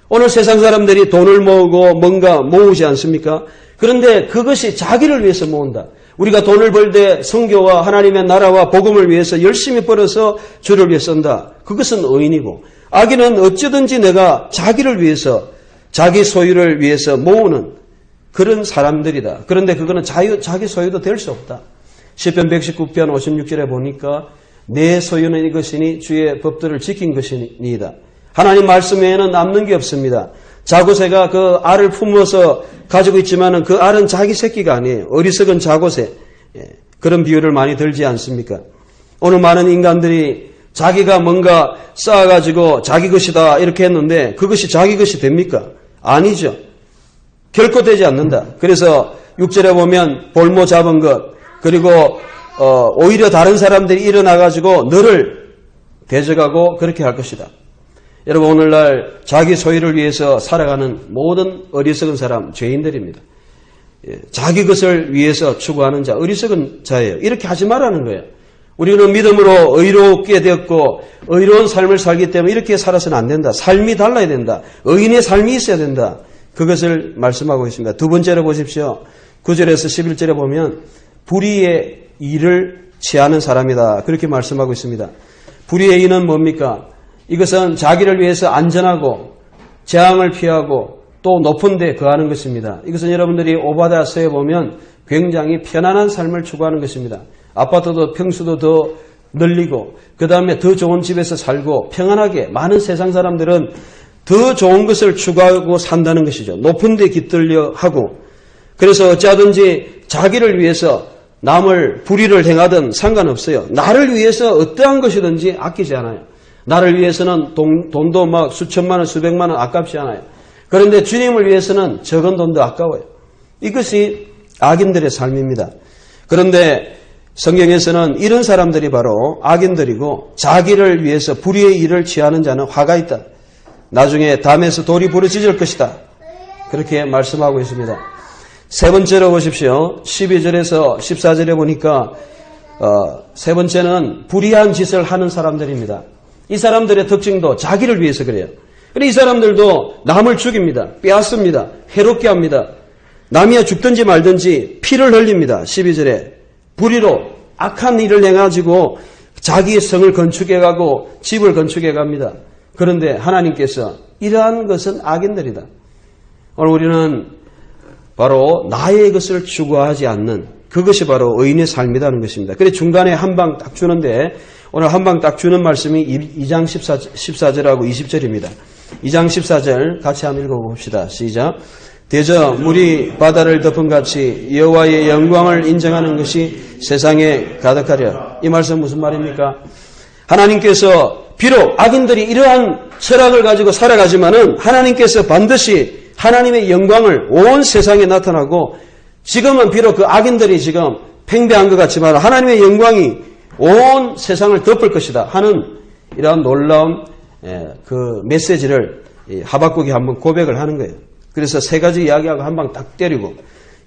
오늘 세상 사람들이 돈을 모으고 뭔가 모으지 않습니까? 그런데 그것이 자기를 위해서 모은다. 우리가 돈을 벌 때 선교와 하나님의 나라와 복음을 위해서 열심히 벌어서 주를 위해 쓴다. 그것은 의인이고 악인은 어찌든지 내가 자기를 위해서 자기 소유를 위해서 모으는 그런 사람들이다. 그런데 그거는 자기 소유도 될 수 없다. 시편 119편 56절에 보니까 내 소유는 이것이니 주의 법들을 지킨 것이니이다. 하나님 말씀 외에는 남는 게 없습니다. 자고새가 그 알을 품어서 가지고 있지만은 그 알은 자기 새끼가 아니에요. 어리석은 자고새. 그런 비유를 많이 들지 않습니까? 오늘 많은 인간들이 자기가 뭔가 쌓아가지고 자기 것이다 이렇게 했는데 그것이 자기 것이 됩니까? 아니죠. 결코 되지 않는다. 그래서 6절에 보면 볼모 잡은 것 그리고 오히려 다른 사람들이 일어나가지고 너를 대적하고 그렇게 할 것이다. 여러분 오늘날 자기 소유를 위해서 살아가는 모든 어리석은 사람 죄인들입니다. 자기 것을 위해서 추구하는 자 어리석은 자예요. 이렇게 하지 말라는 거예요. 우리는 믿음으로 의롭게 되었고 의로운 삶을 살기 때문에 이렇게 살아서는 안 된다. 삶이 달라야 된다. 의인의 삶이 있어야 된다. 그것을 말씀하고 있습니다. 두 번째로 보십시오. 9절에서 11절에 보면 불의의 일을 취하는 사람이다. 그렇게 말씀하고 있습니다. 불의의 일은 뭡니까? 이것은 자기를 위해서 안전하고 재앙을 피하고 또 높은 데 거하는 것입니다. 이것은 여러분들이 오바다서에 보면 굉장히 편안한 삶을 추구하는 것입니다. 아파트도 평수도 더 늘리고 그 다음에 더 좋은 집에서 살고 평안하게 많은 세상 사람들은 더 좋은 것을 추구하고 산다는 것이죠. 높은 데 깃들려 하고 그래서 어찌하든지 자기를 위해서 남을 불의를 행하든 상관없어요. 나를 위해서 어떠한 것이든지 아끼지 않아요. 나를 위해서는 돈도 막 수천만 원, 수백만 원 아깝지 않아요. 그런데 주님을 위해서는 적은 돈도 아까워요. 이것이 악인들의 삶입니다. 그런데 성경에서는 이런 사람들이 바로 악인들이고 자기를 위해서 불의의 일을 취하는 자는 화가 있다. 나중에 담에서 돌이 부러질 것이다. 그렇게 말씀하고 있습니다. 세 번째로 보십시오. 12절에서 14절에 보니까 세 번째는 불의한 짓을 하는 사람들입니다. 이 사람들의 특징도 자기를 위해서 그래요. 그런데 이 사람들도 남을 죽입니다. 빼앗습니다. 해롭게 합니다. 남이야 죽든지 말든지 피를 흘립니다. 12절에 불의로 악한 일을 행가지고 자기의 성을 건축해가고 집을 건축해갑니다. 그런데 하나님께서 이러한 것은 악인들이다. 오늘 우리는 바로 나의 것을 추구하지 않는 그것이 바로 의인의 삶이라는 것입니다. 그래서 중간에 한 방 딱 주는데 오늘 한 방 딱 주는 말씀이 2장 14절하고 20절입니다. 2장 14절 같이 한번 읽어봅시다. 시작. 대저 물이 바다를 덮은 같이 여호와의 영광을 인정하는 것이 세상에 가득하려. 이 말씀 무슨 말입니까? 하나님께서 비록 악인들이 이러한 철학을 가지고 살아가지만은 하나님께서 반드시 하나님의 영광을 온 세상에 나타나고 지금은 비록 그 악인들이 지금 팽배한 것 같지만 하나님의 영광이 온 세상을 덮을 것이다 하는 이러한 놀라운 그 메시지를 하박국이 한번 고백을 하는 거예요. 그래서 세 가지 이야기하고 한 방 딱 때리고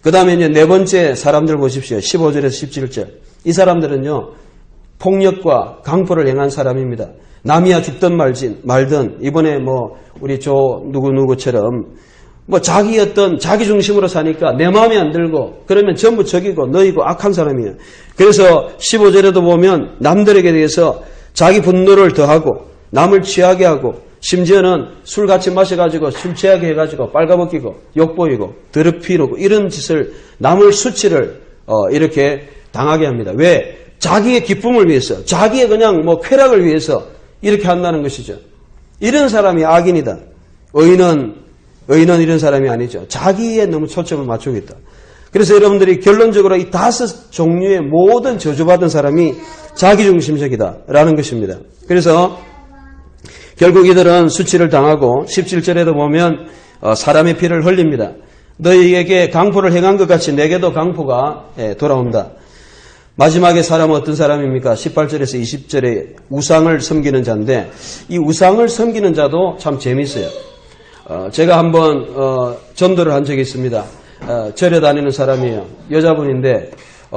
그 다음에 이제 네 번째 사람들 보십시오. 15절에서 17절. 이 사람들은요 폭력과 강포를 행한 사람입니다. 남이야 죽든 말든 이번에 뭐 우리 누구누구처럼 뭐 자기 중심으로 사니까 내 마음에 안 들고 그러면 전부 적이고 너희고 악한 사람이에요. 그래서 15절에도 보면 남들에게 대해서 자기 분노를 더하고 남을 취하게 하고 심지어는 술 같이 마셔가지고 술 취하게 해가지고 빨가벗기고 욕보이고 더럽히고 이런 짓을 남을 수치를 이렇게 당하게 합니다. 왜? 자기의 기쁨을 위해서 자기의 그냥 뭐 쾌락을 위해서 이렇게 한다는 것이죠. 이런 사람이 악인이다. 의인은 이런 사람이 아니죠. 자기에 너무 초점을 맞추고 있다. 그래서 여러분들이 결론적으로 이 5 종류의 모든 저주받은 사람이 자기중심적이다라는 것입니다. 그래서 결국 이들은 수치를 당하고 17절에도 보면 사람의 피를 흘립니다. 너희에게 강포를 행한 것 같이 내게도 강포가 돌아온다. 마지막에 사람은 어떤 사람입니까? 18절에서 20절에 우상을 섬기는 자인데 이 우상을 섬기는 자도 참 재미있어요. 제가 한번 전도를 한 적이 있습니다. 절에 다니는 사람이에요. 여자분인데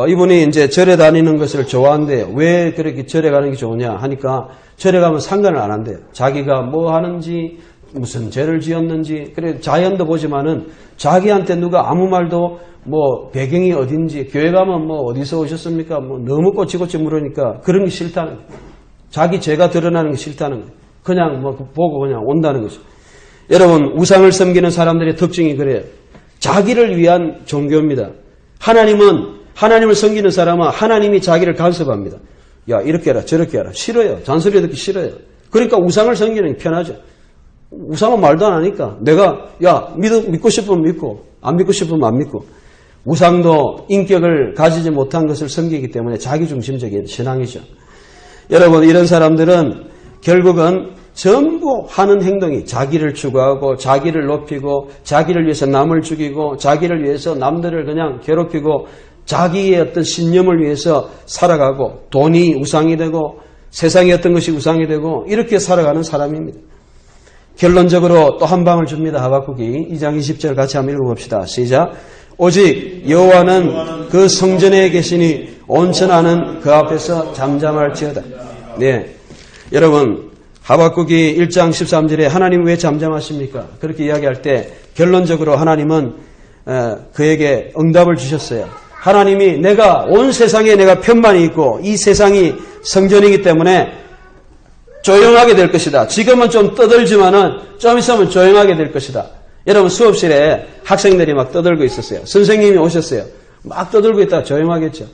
이분이 이제 절에 다니는 것을 좋아한대요. 왜 그렇게 절에 가는 게 좋으냐 하니까 절에 가면 상관을 안 한대요. 자기가 뭐 하는지 무슨 죄를 지었는지 그래 자연도 보지만은 자기한테 누가 아무 말도 뭐 배경이 어딘지 교회 가면 뭐 어디서 오셨습니까? 뭐 너무 꼬치꼬치 물으니까 그런 게 싫다는 거예요. 자기 죄가 드러나는 게 싫다는 거예요. 그냥 뭐 보고 그냥 온다는 거죠. 여러분 우상을 섬기는 사람들의 특징이 그래요. 자기를 위한 종교입니다. 하나님을 섬기는 사람은 하나님이 자기를 간섭합니다. 야 이렇게 해라 저렇게 해라 싫어요. 잔소리 듣기 싫어요. 그러니까 우상을 섬기는 게 편하죠. 우상은 말도 안 하니까 내가 믿고 싶으면 믿고 안 믿고 싶으면 안 믿고 우상도 인격을 가지지 못한 것을 섬기기 때문에 자기중심적인 신앙이죠. 여러분 이런 사람들은 결국은 전부 하는 행동이 자기를 추구하고 자기를 높이고 자기를 위해서 남을 죽이고 자기를 위해서 남들을 그냥 괴롭히고 자기의 어떤 신념을 위해서 살아가고 돈이 우상이 되고 세상의 어떤 것이 우상이 되고 이렇게 살아가는 사람입니다. 결론적으로 또 한 방을 줍니다. 하박국이 2장 20절 같이 한번 읽어봅시다. 시작. 오직 여호와는 그 성전에 계시니 온천하는 그 앞에서 잠잠할지어다. 네, 여러분 하박국이 1장 13절에 하나님 왜 잠잠하십니까? 그렇게 이야기할 때 결론적으로 하나님은 그에게 응답을 주셨어요. 하나님이 내가 온 세상에 내가 편만이 있고 이 세상이 성전이기 때문에 조용하게 될 것이다. 지금은 좀 떠들지만은 좀 있으면 조용하게 될 것이다. 여러분 수업실에 학생들이 막 떠들고 있었어요. 선생님이 오셨어요. 막 떠들고 있다가 조용하겠죠.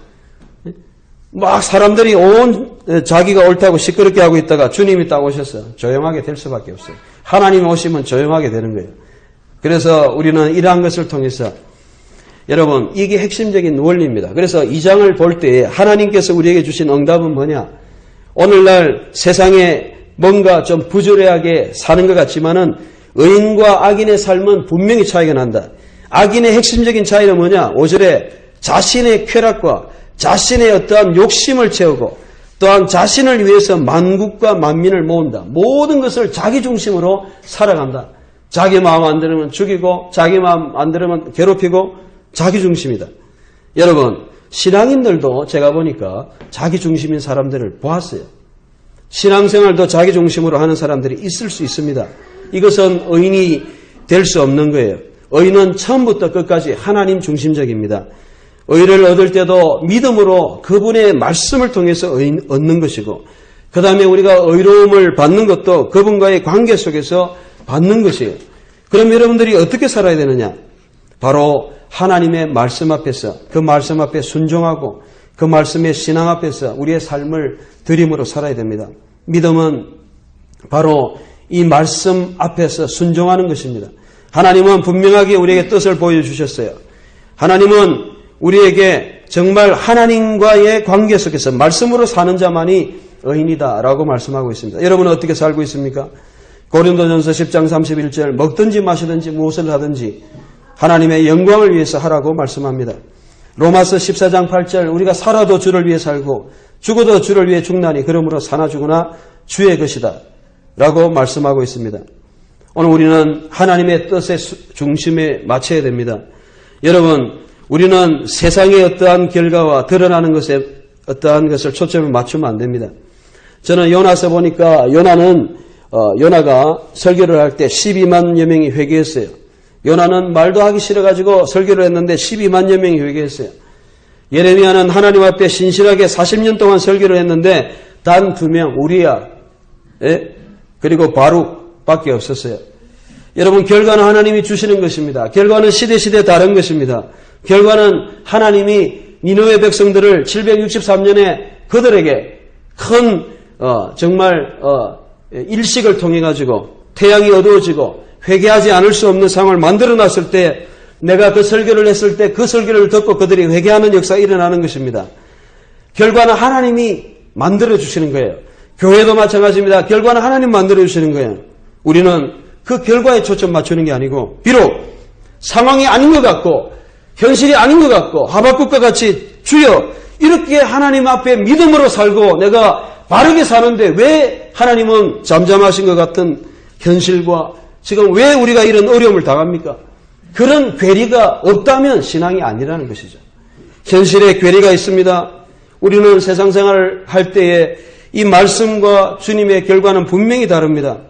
막 사람들이 자기가 옳다고 시끄럽게 하고 있다가 주님이 딱 오셨어요. 조용하게 될 수밖에 없어요. 하나님이 오시면 조용하게 되는 거예요. 그래서 우리는 이러한 것을 통해서 여러분 이게 핵심적인 원리입니다. 그래서 이 장을 볼 때 하나님께서 우리에게 주신 응답은 뭐냐? 오늘날 세상에 뭔가 좀 부조리하게 사는 것 같지만은 의인과 악인의 삶은 분명히 차이가 난다. 악인의 핵심적인 차이는 뭐냐? 5절에 자신의 쾌락과 자신의 어떠한 욕심을 채우고 또한 자신을 위해서 만국과 만민을 모은다. 모든 것을 자기 중심으로 살아간다. 자기 마음 안 들으면 죽이고 자기 마음 안 들으면 괴롭히고 자기 중심이다. 여러분, 신앙인들도 제가 보니까 자기 중심인 사람들을 보았어요. 신앙생활도 자기 중심으로 하는 사람들이 있을 수 있습니다. 이것은 의인이 될 수 없는 거예요. 의인은 처음부터 끝까지 하나님 중심적입니다. 의를 얻을 때도 믿음으로 그분의 말씀을 통해서 얻는 것이고 그 다음에 우리가 의로움을 받는 것도 그분과의 관계 속에서 받는 것이에요. 그럼 여러분들이 어떻게 살아야 되느냐? 바로 하나님의 말씀 앞에서 그 말씀 앞에 순종하고 그 말씀의 신앙 앞에서 우리의 삶을 드림으로 살아야 됩니다. 믿음은 바로 이 말씀 앞에서 순종하는 것입니다. 하나님은 분명하게 우리에게 뜻을 보여주셨어요. 하나님은 우리에게 정말 하나님과의 관계 속에서 말씀으로 사는 자만이 의인이다라고 말씀하고 있습니다. 여러분은 어떻게 살고 있습니까? 고린도전서 10장 31절 먹든지 마시든지 무엇을 하든지 하나님의 영광을 위해서 하라고 말씀합니다. 로마서 14장 8절 우리가 살아도 주를 위해 살고 죽어도 주를 위해 죽나니 그러므로 사나 죽으나 주의 것이다 라고 말씀하고 있습니다. 오늘 우리는 하나님의 뜻의 중심에 맞춰야 됩니다. 여러분, 우리는 세상의 어떠한 결과와 드러나는 것에 어떠한 것을 초점을 맞추면 안 됩니다. 저는 요나서 보니까 요나가 설교를 할 때 12만여 명이 회개했어요. 요나는 말도 하기 싫어가지고 설교를 했는데 12만여 명이 회개했어요. 예레미야는 하나님 앞에 신실하게 40년 동안 설교를 했는데 단 2명, 우리야, 그리고 바룩밖에 없었어요. 여러분, 결과는 하나님이 주시는 것입니다. 결과는 시대 다른 것입니다. 결과는 하나님이 니느웨 백성들을 763년에 그들에게 큰 정말 일식을 통해 가지고 태양이 어두워지고 회개하지 않을 수 없는 상황을 만들어놨을 때 내가 그 설교를 했을 때 그 설교를 듣고 그들이 회개하는 역사가 일어나는 것입니다. 결과는 하나님이 만들어주시는 거예요. 교회도 마찬가지입니다. 결과는 하나님 만들어주시는 거예요. 우리는 그 결과에 초점 맞추는 게 아니고 비록 상황이 아닌 것 같고 현실이 아닌 것 같고 하박국과 같이 주여 이렇게 하나님 앞에 믿음으로 살고 내가 바르게 사는데 왜 하나님은 잠잠하신 것 같은 현실과 지금 왜 우리가 이런 어려움을 당합니까? 그런 괴리가 없다면 신앙이 아니라는 것이죠. 현실에 괴리가 있습니다. 우리는 세상 생활을 할 때에 이 말씀과 주님의 결과는 분명히 다릅니다.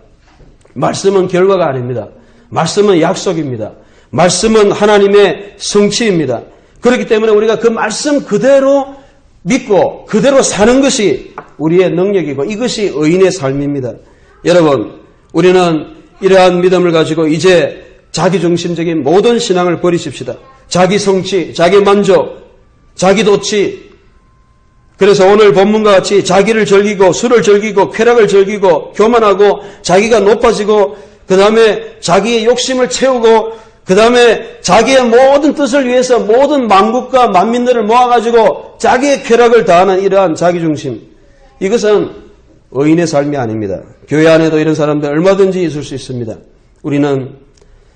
말씀은 결과가 아닙니다. 말씀은 약속입니다. 말씀은 하나님의 성취입니다. 그렇기 때문에 우리가 그 말씀 그대로 믿고 그대로 사는 것이 우리의 능력이고 이것이 의인의 삶입니다. 여러분, 우리는 이러한 믿음을 가지고 이제 자기중심적인 모든 신앙을 버리십시다. 자기 성취, 자기 만족, 자기 도취. 그래서 오늘 본문과 같이 자기를 즐기고 술을 즐기고 쾌락을 즐기고 교만하고 자기가 높아지고 그 다음에 자기의 욕심을 채우고 그 다음에 자기의 모든 뜻을 위해서 모든 만국과 만민들을 모아가지고 자기의 쾌락을 다하는 이러한 자기중심. 이것은 의인의 삶이 아닙니다. 교회 안에도 이런 사람들 얼마든지 있을 수 있습니다. 우리는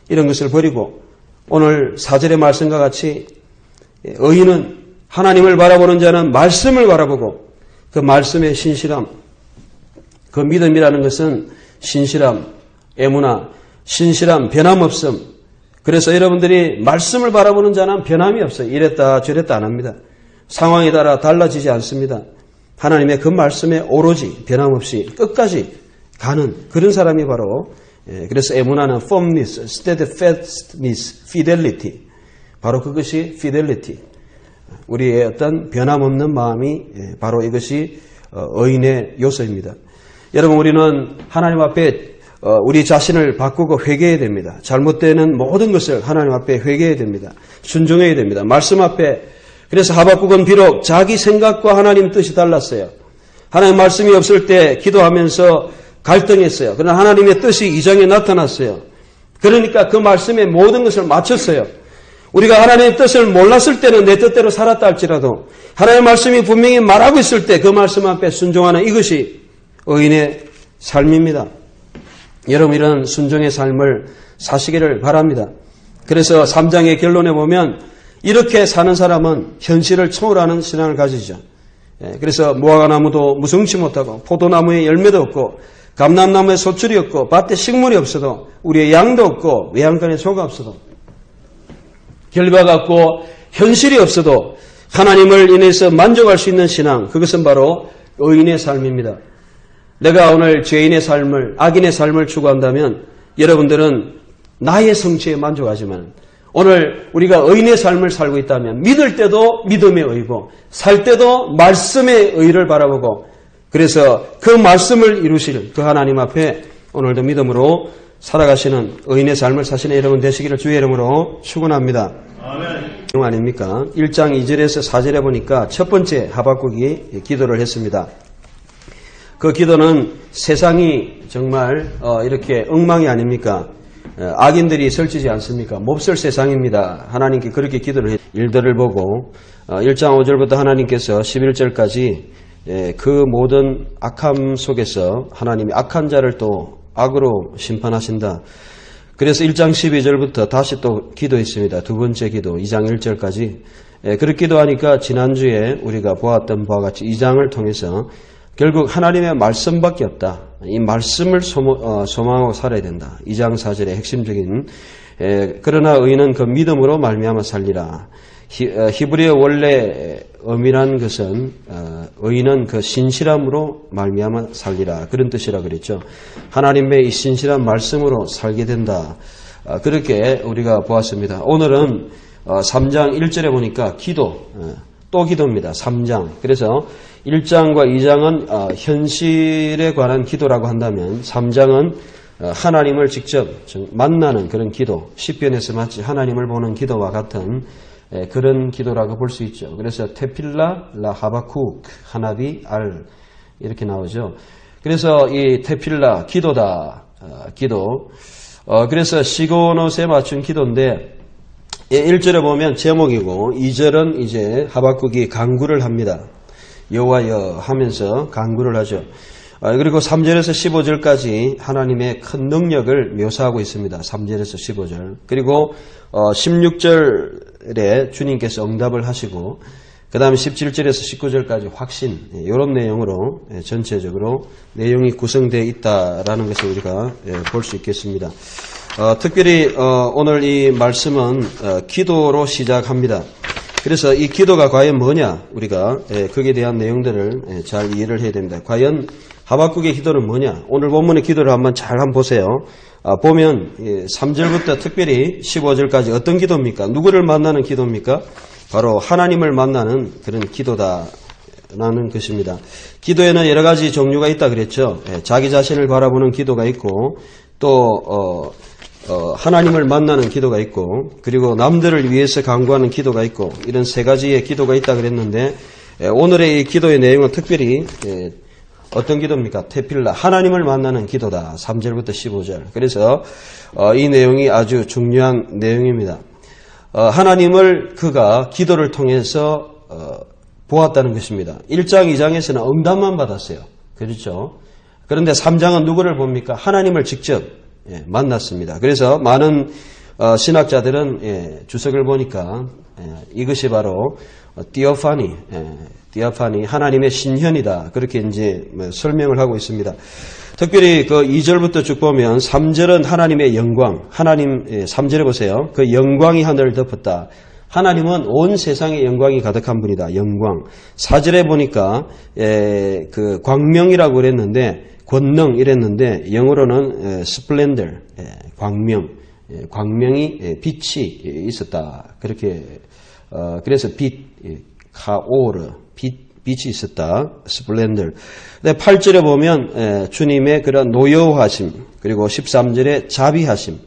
이런 것을 버리고 오늘 4절의 말씀과 같이 의인은 하나님을 바라보는 자는 말씀을 바라보고 그 말씀의 신실함, 그 믿음이라는 것은 신실함, 에무나, 신실함, 변함없음. 그래서 여러분들이 말씀을 바라보는 자는 변함이 없어요. 이랬다 저랬다 안 합니다. 상황에 따라 달라지지 않습니다. 하나님의 그 말씀에 오로지 변함없이 끝까지 가는 그런 사람이 바로 그래서 에무나는 firmness, steadfastness, fidelity 바로 그것이 fidelity 우리의 어떤 변함없는 마음이 바로 이것이 의인의 요소입니다. 여러분 우리는 하나님 앞에 우리 자신을 바꾸고 회개해야 됩니다. 잘못되는 모든 것을 하나님 앞에 회개해야 됩니다. 순종해야 됩니다. 말씀 앞에 그래서 하박국은 비록 자기 생각과 하나님 뜻이 달랐어요. 하나님 말씀이 없을 때 기도하면서 갈등했어요. 그러나 하나님의 뜻이 이 장에 나타났어요. 그러니까 그 말씀에 모든 것을 맞췄어요. 우리가 하나님의 뜻을 몰랐을 때는 내 뜻대로 살았다 할지라도 하나님의 말씀이 분명히 말하고 있을 때 그 말씀 앞에 순종하는 이것이 의인의 삶입니다. 여러분 이런 순종의 삶을 사시기를 바랍니다. 그래서 3장의 결론에 보면 이렇게 사는 사람은 현실을 초월하는 신앙을 가지죠. 그래서 무화과나무도 무성치 못하고 포도나무에 열매도 없고 감람나무에 소출이 없고 밭에 식물이 없어도 우리의 양도 없고 외양간에 소가 없어도 결과가 없고 현실이 없어도 하나님을 인해서 만족할 수 있는 신앙, 그것은 바로 의인의 삶입니다. 내가 오늘 죄인의 삶을, 악인의 삶을 추구한다면 여러분들은 나의 성취에 만족하지만 오늘 우리가 의인의 삶을 살고 있다면 믿을 때도 믿음의 의고 살 때도 말씀의 의를 바라보고 그래서 그 말씀을 이루실 그 하나님 앞에 오늘도 믿음으로 살아가시는 의인의 삶을 사시는 여러분 되시기를 주의 이름으로 축원합니다.
아멘.
아닙니까? 1장 2절에서 4절에 보니까 첫 번째 하박국이 기도를 했습니다. 그 기도는 세상이 정말 이렇게 엉망이 아닙니까? 악인들이 설치지 않습니까? 몹쓸 세상입니다. 하나님께 그렇게 기도를 했 일들을 보고 1장 5절부터 하나님께서 11절까지 그 모든 악함 속에서 하나님이 악한 자를 또 악으로 심판하신다. 그래서 1장 12절부터 다시 또 기도했습니다. 두 번째 기도 2장 1절까지. 그렇게 기도하니까 지난주에 우리가 보았던 바와 같이 2장을 통해서 결국 하나님의 말씀밖에 없다. 이 말씀을 소망하고 살아야 된다. 2장 4절의 핵심적인 그러나 의인은 그 믿음으로 말미암아 살리라. 히브리어 원래 엄밀한 것은 의인은 그 신실함으로 말미암아 살리라. 그런 뜻이라 그랬죠. 하나님의 이 신실한 말씀으로 살게 된다. 그렇게 우리가 보았습니다. 오늘은 3장 1절에 보니까 기도, 또 기도입니다. 3장. 그래서 1장과 2장은 현실에 관한 기도라고 한다면 3장은 하나님을 직접 만나는 그런 기도, 시편에서 마치 하나님을 보는 기도와 같은 그런 기도라고 볼 수 있죠. 그래서 테필라, 라 하바쿡, 하나비, 알 이렇게 나오죠. 그래서 이 테필라, 기도다, 기도. 그래서 시고노스에 맞춘 기도인데 1절에 보면 제목이고 2절은 이제 하박국이 간구를 합니다. 여호와여 하면서 간구를 하죠. 그리고 3절에서 15절까지 하나님의 큰 능력을 묘사하고 있습니다. 3절에서 15절. 그리고 16절에 주님께서 응답을 하시고 그 다음에 17절에서 19절까지 확신, 이런 내용으로 전체적으로 내용이 구성되어 있다라는 것을 우리가 볼 수 있겠습니다. 특별히 오늘 이 말씀은 기도로 시작합니다. 그래서 이 기도가 과연 뭐냐, 우리가 거기에 대한 내용들을 잘 이해를 해야 됩니다. 과연 하박국의 기도는 뭐냐? 오늘 본문의 기도를 한번 잘 보세요. 보면 3절부터 특별히 15절까지 어떤 기도입니까? 누구를 만나는 기도입니까? 바로 하나님을 만나는 그런 기도다라는 것입니다. 기도에는 여러 가지 종류가 있다 그랬죠. 자기 자신을 바라보는 기도가 있고 또 하나님을 만나는 기도가 있고 그리고 남들을 위해서 간구하는 기도가 있고 이런 세 가지의 기도가 있다 그랬는데 오늘의 이 기도의 내용은 특별히 어떤 기도입니까? 테필라, 하나님을 만나는 기도다. 3절부터 15절. 그래서 이 내용이 아주 중요한 내용입니다. 하나님을 그가 기도를 통해서 보았다는 것입니다. 1장, 2장에서는 응답만 받았어요. 그렇죠? 그런데 3장은 누구를 봅니까? 하나님을 직접 만났습니다. 그래서 많은 신학자들은 주석을 보니까 이것이 바로 디아파니, 하나님의 신현이다. 그렇게 이제 설명을 하고 있습니다. 특별히 그 2절부터 쭉 보면 3절은 하나님의 영광, 3절에 보세요. 그 영광이 하늘을 덮었다. 하나님은 온 세상에 영광이 가득한 분이다. 영광. 4절에 보니까 그 광명이라고 그랬는데 권능 이랬는데 영어로는 스플렌더, 광명이 빛이 있었다. 그렇게 그래서 빛, 카오르, 빛이 있었다. 스플렌더. 8절에 보면 주님의 그런 노여워하심, 그리고 13절에 자비하심,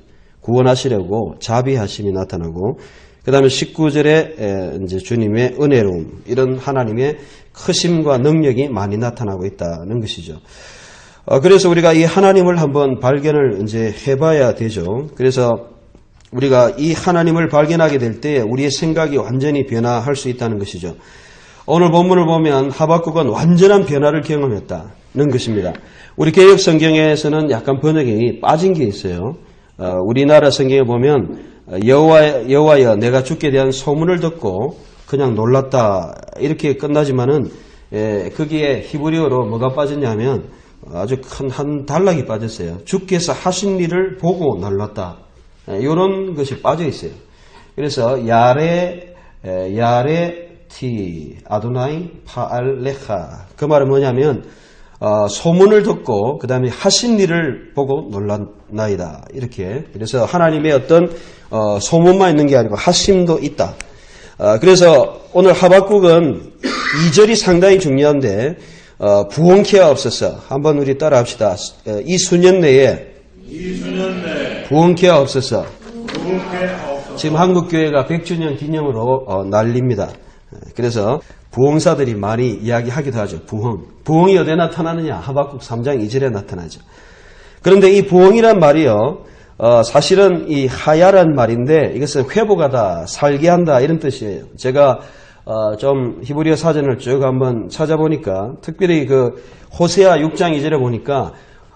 구원하시려고 자비하심이 나타나고, 그 다음에 19절에 이제 주님의 은혜로움, 이런 하나님의 크심과 능력이 많이 나타나고 있다는 것이죠. 그래서 우리가 이 하나님을 한번 발견을 이제 해봐야 되죠. 그래서 우리가 이 하나님을 발견하게 될 때 우리의 생각이 완전히 변화할 수 있다는 것이죠. 오늘 본문을 보면 하박국은 완전한 변화를 경험했다. 것입니다. 우리 개역 성경에서는 약간 번역이 빠진 게 있어요. 우리나라 성경에 보면 여호와여 내가 주께 대한 소문을 듣고 그냥 놀랐다 이렇게 끝나지만은 거기에 히브리어로 뭐가 빠졌냐면 아주 큰 한 단락이 빠졌어요. 주께서 하신 일을 보고 놀랐다. 이런 것이 빠져 있어요. 그래서 야레티 아도나이 파알레카 그 말은 뭐냐면 소문을 듣고 그 다음에 하신 일을 보고 놀랐나이다 이렇게. 그래서 하나님의 어떤 소문만 있는 게 아니고 하심도 있다. 그래서 오늘 하박국은 2절이 상당히 중요한데 부흥케 하옵소서. 한번 우리 따라합시다. 이 수년 내에 부흥케 하옵소서. 지금 한국교회가 100주년 기념으로 난립니다. 그래서 부흥사들이 많이 이야기하기도 하죠. 부흥이 어디에 나타나느냐? 하박국 3장 2절에 나타나죠. 그런데 이 부흥이란 말이요. 사실은 이 하야란 말인데 이것은 회복하다, 살게 한다 이런 뜻이에요. 제가 좀 히브리어 사전을 쭉 한번 찾아보니까 특별히 그 호세아 6장 2절에 보니까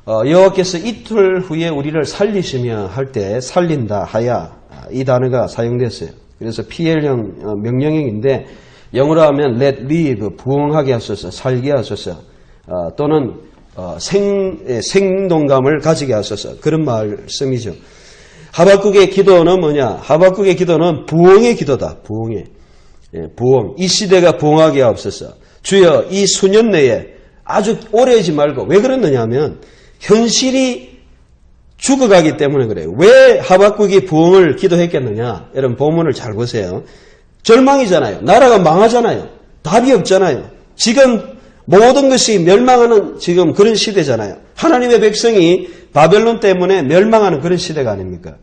여호와께서 이틀 후에 우리를 살리시며 할 때 살린다, 하야 이 단어가 사용됐어요. 그래서 PL형 명령형인데 영어로 하면 let live 부흥하게 하소서, 살게 하소서 또는 생동감을 가지게 하소서 그런 말씀이죠. 하박국의 기도는 뭐냐? 하박국의 기도는 부흥의 기도다. 부흥. 이 시대가 부흥하게 하옵소서. 주여 이 수년 내에 아주 오래지 말고 왜 그랬느냐 하면 현실이 죽어가기 때문에 그래요. 왜 하박국이 부흥을 기도했겠느냐? 여러분 본문을 잘 보세요. 절망이잖아요. 나라가 망하잖아요. 답이 없잖아요. 지금 모든 것이 멸망하는 지금 그런 시대잖아요. 하나님의 백성이 바벨론 때문에 멸망하는 그런 시대가 아닙니까?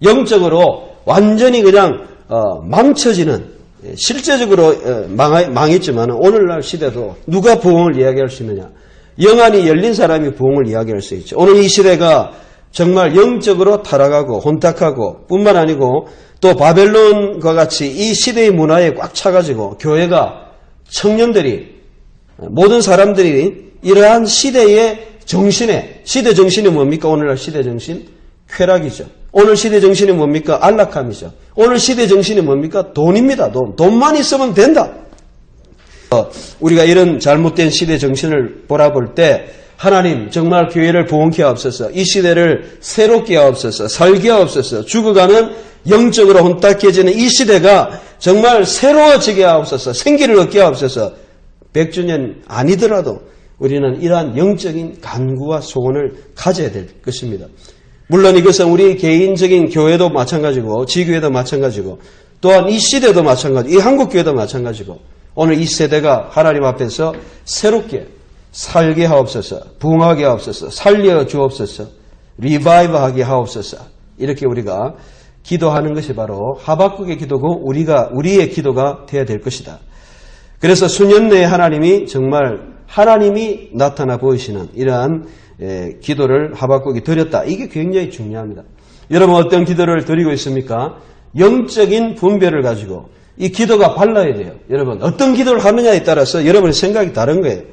영적으로 완전히 그냥 망쳐지는 실제적으로 망했지만 오늘날 시대도 누가 부흥을 이야기할 수 있느냐? 영안이 열린 사람이 부흥을 이야기할 수 있죠. 오늘 이 시대가 정말 영적으로 타락하고 혼탁하고 뿐만 아니고 또 바벨론과 같이 이 시대의 문화에 꽉 차가지고 교회가 청년들이 모든 사람들이 이러한 시대의 정신에 시대 정신이 뭡니까? 오늘날 시대 정신? 쾌락이죠. 오늘 시대 정신이 뭡니까? 안락함이죠. 오늘 시대 정신이 뭡니까? 돈입니다. 돈만 있으면 된다. 우리가 이런 잘못된 시대 정신을 바라볼 때 하나님 정말 교회를 부흥케 하옵소서. 이 시대를 새롭게 하옵소서. 살게 하옵소서. 죽어가는 영적으로 혼탁해지는 이 시대가 정말 새로워지게 하옵소서. 생기를 얻게 하옵소서. 100주년 아니더라도 우리는 이러한 영적인 간구와 소원을 가져야 될 것입니다. 물론 이것은 우리 개인적인 교회도 마찬가지고 지교회도 마찬가지고 또한 이 시대도 마찬가지고 이 한국교회도 마찬가지고 오늘 이 세대가 하나님 앞에서 새롭게 살게 하옵소서, 부흥하게 하옵소서, 살려 주옵소서, 리바이브하게 하옵소서 이렇게 우리가 기도하는 것이 바로 하박국의 기도고 우리의 기도가 되어야 될 것이다. 그래서 수년 내에 하나님이 정말 하나님이 나타나 보이시는 이러한 기도를 하박국이 드렸다. 이게 굉장히 중요합니다. 여러분 어떤 기도를 드리고 있습니까? 영적인 분별을 가지고 이 기도가 발라야 돼요. 여러분 어떤 기도를 하느냐에 따라서 여러분의 생각이 다른 거예요.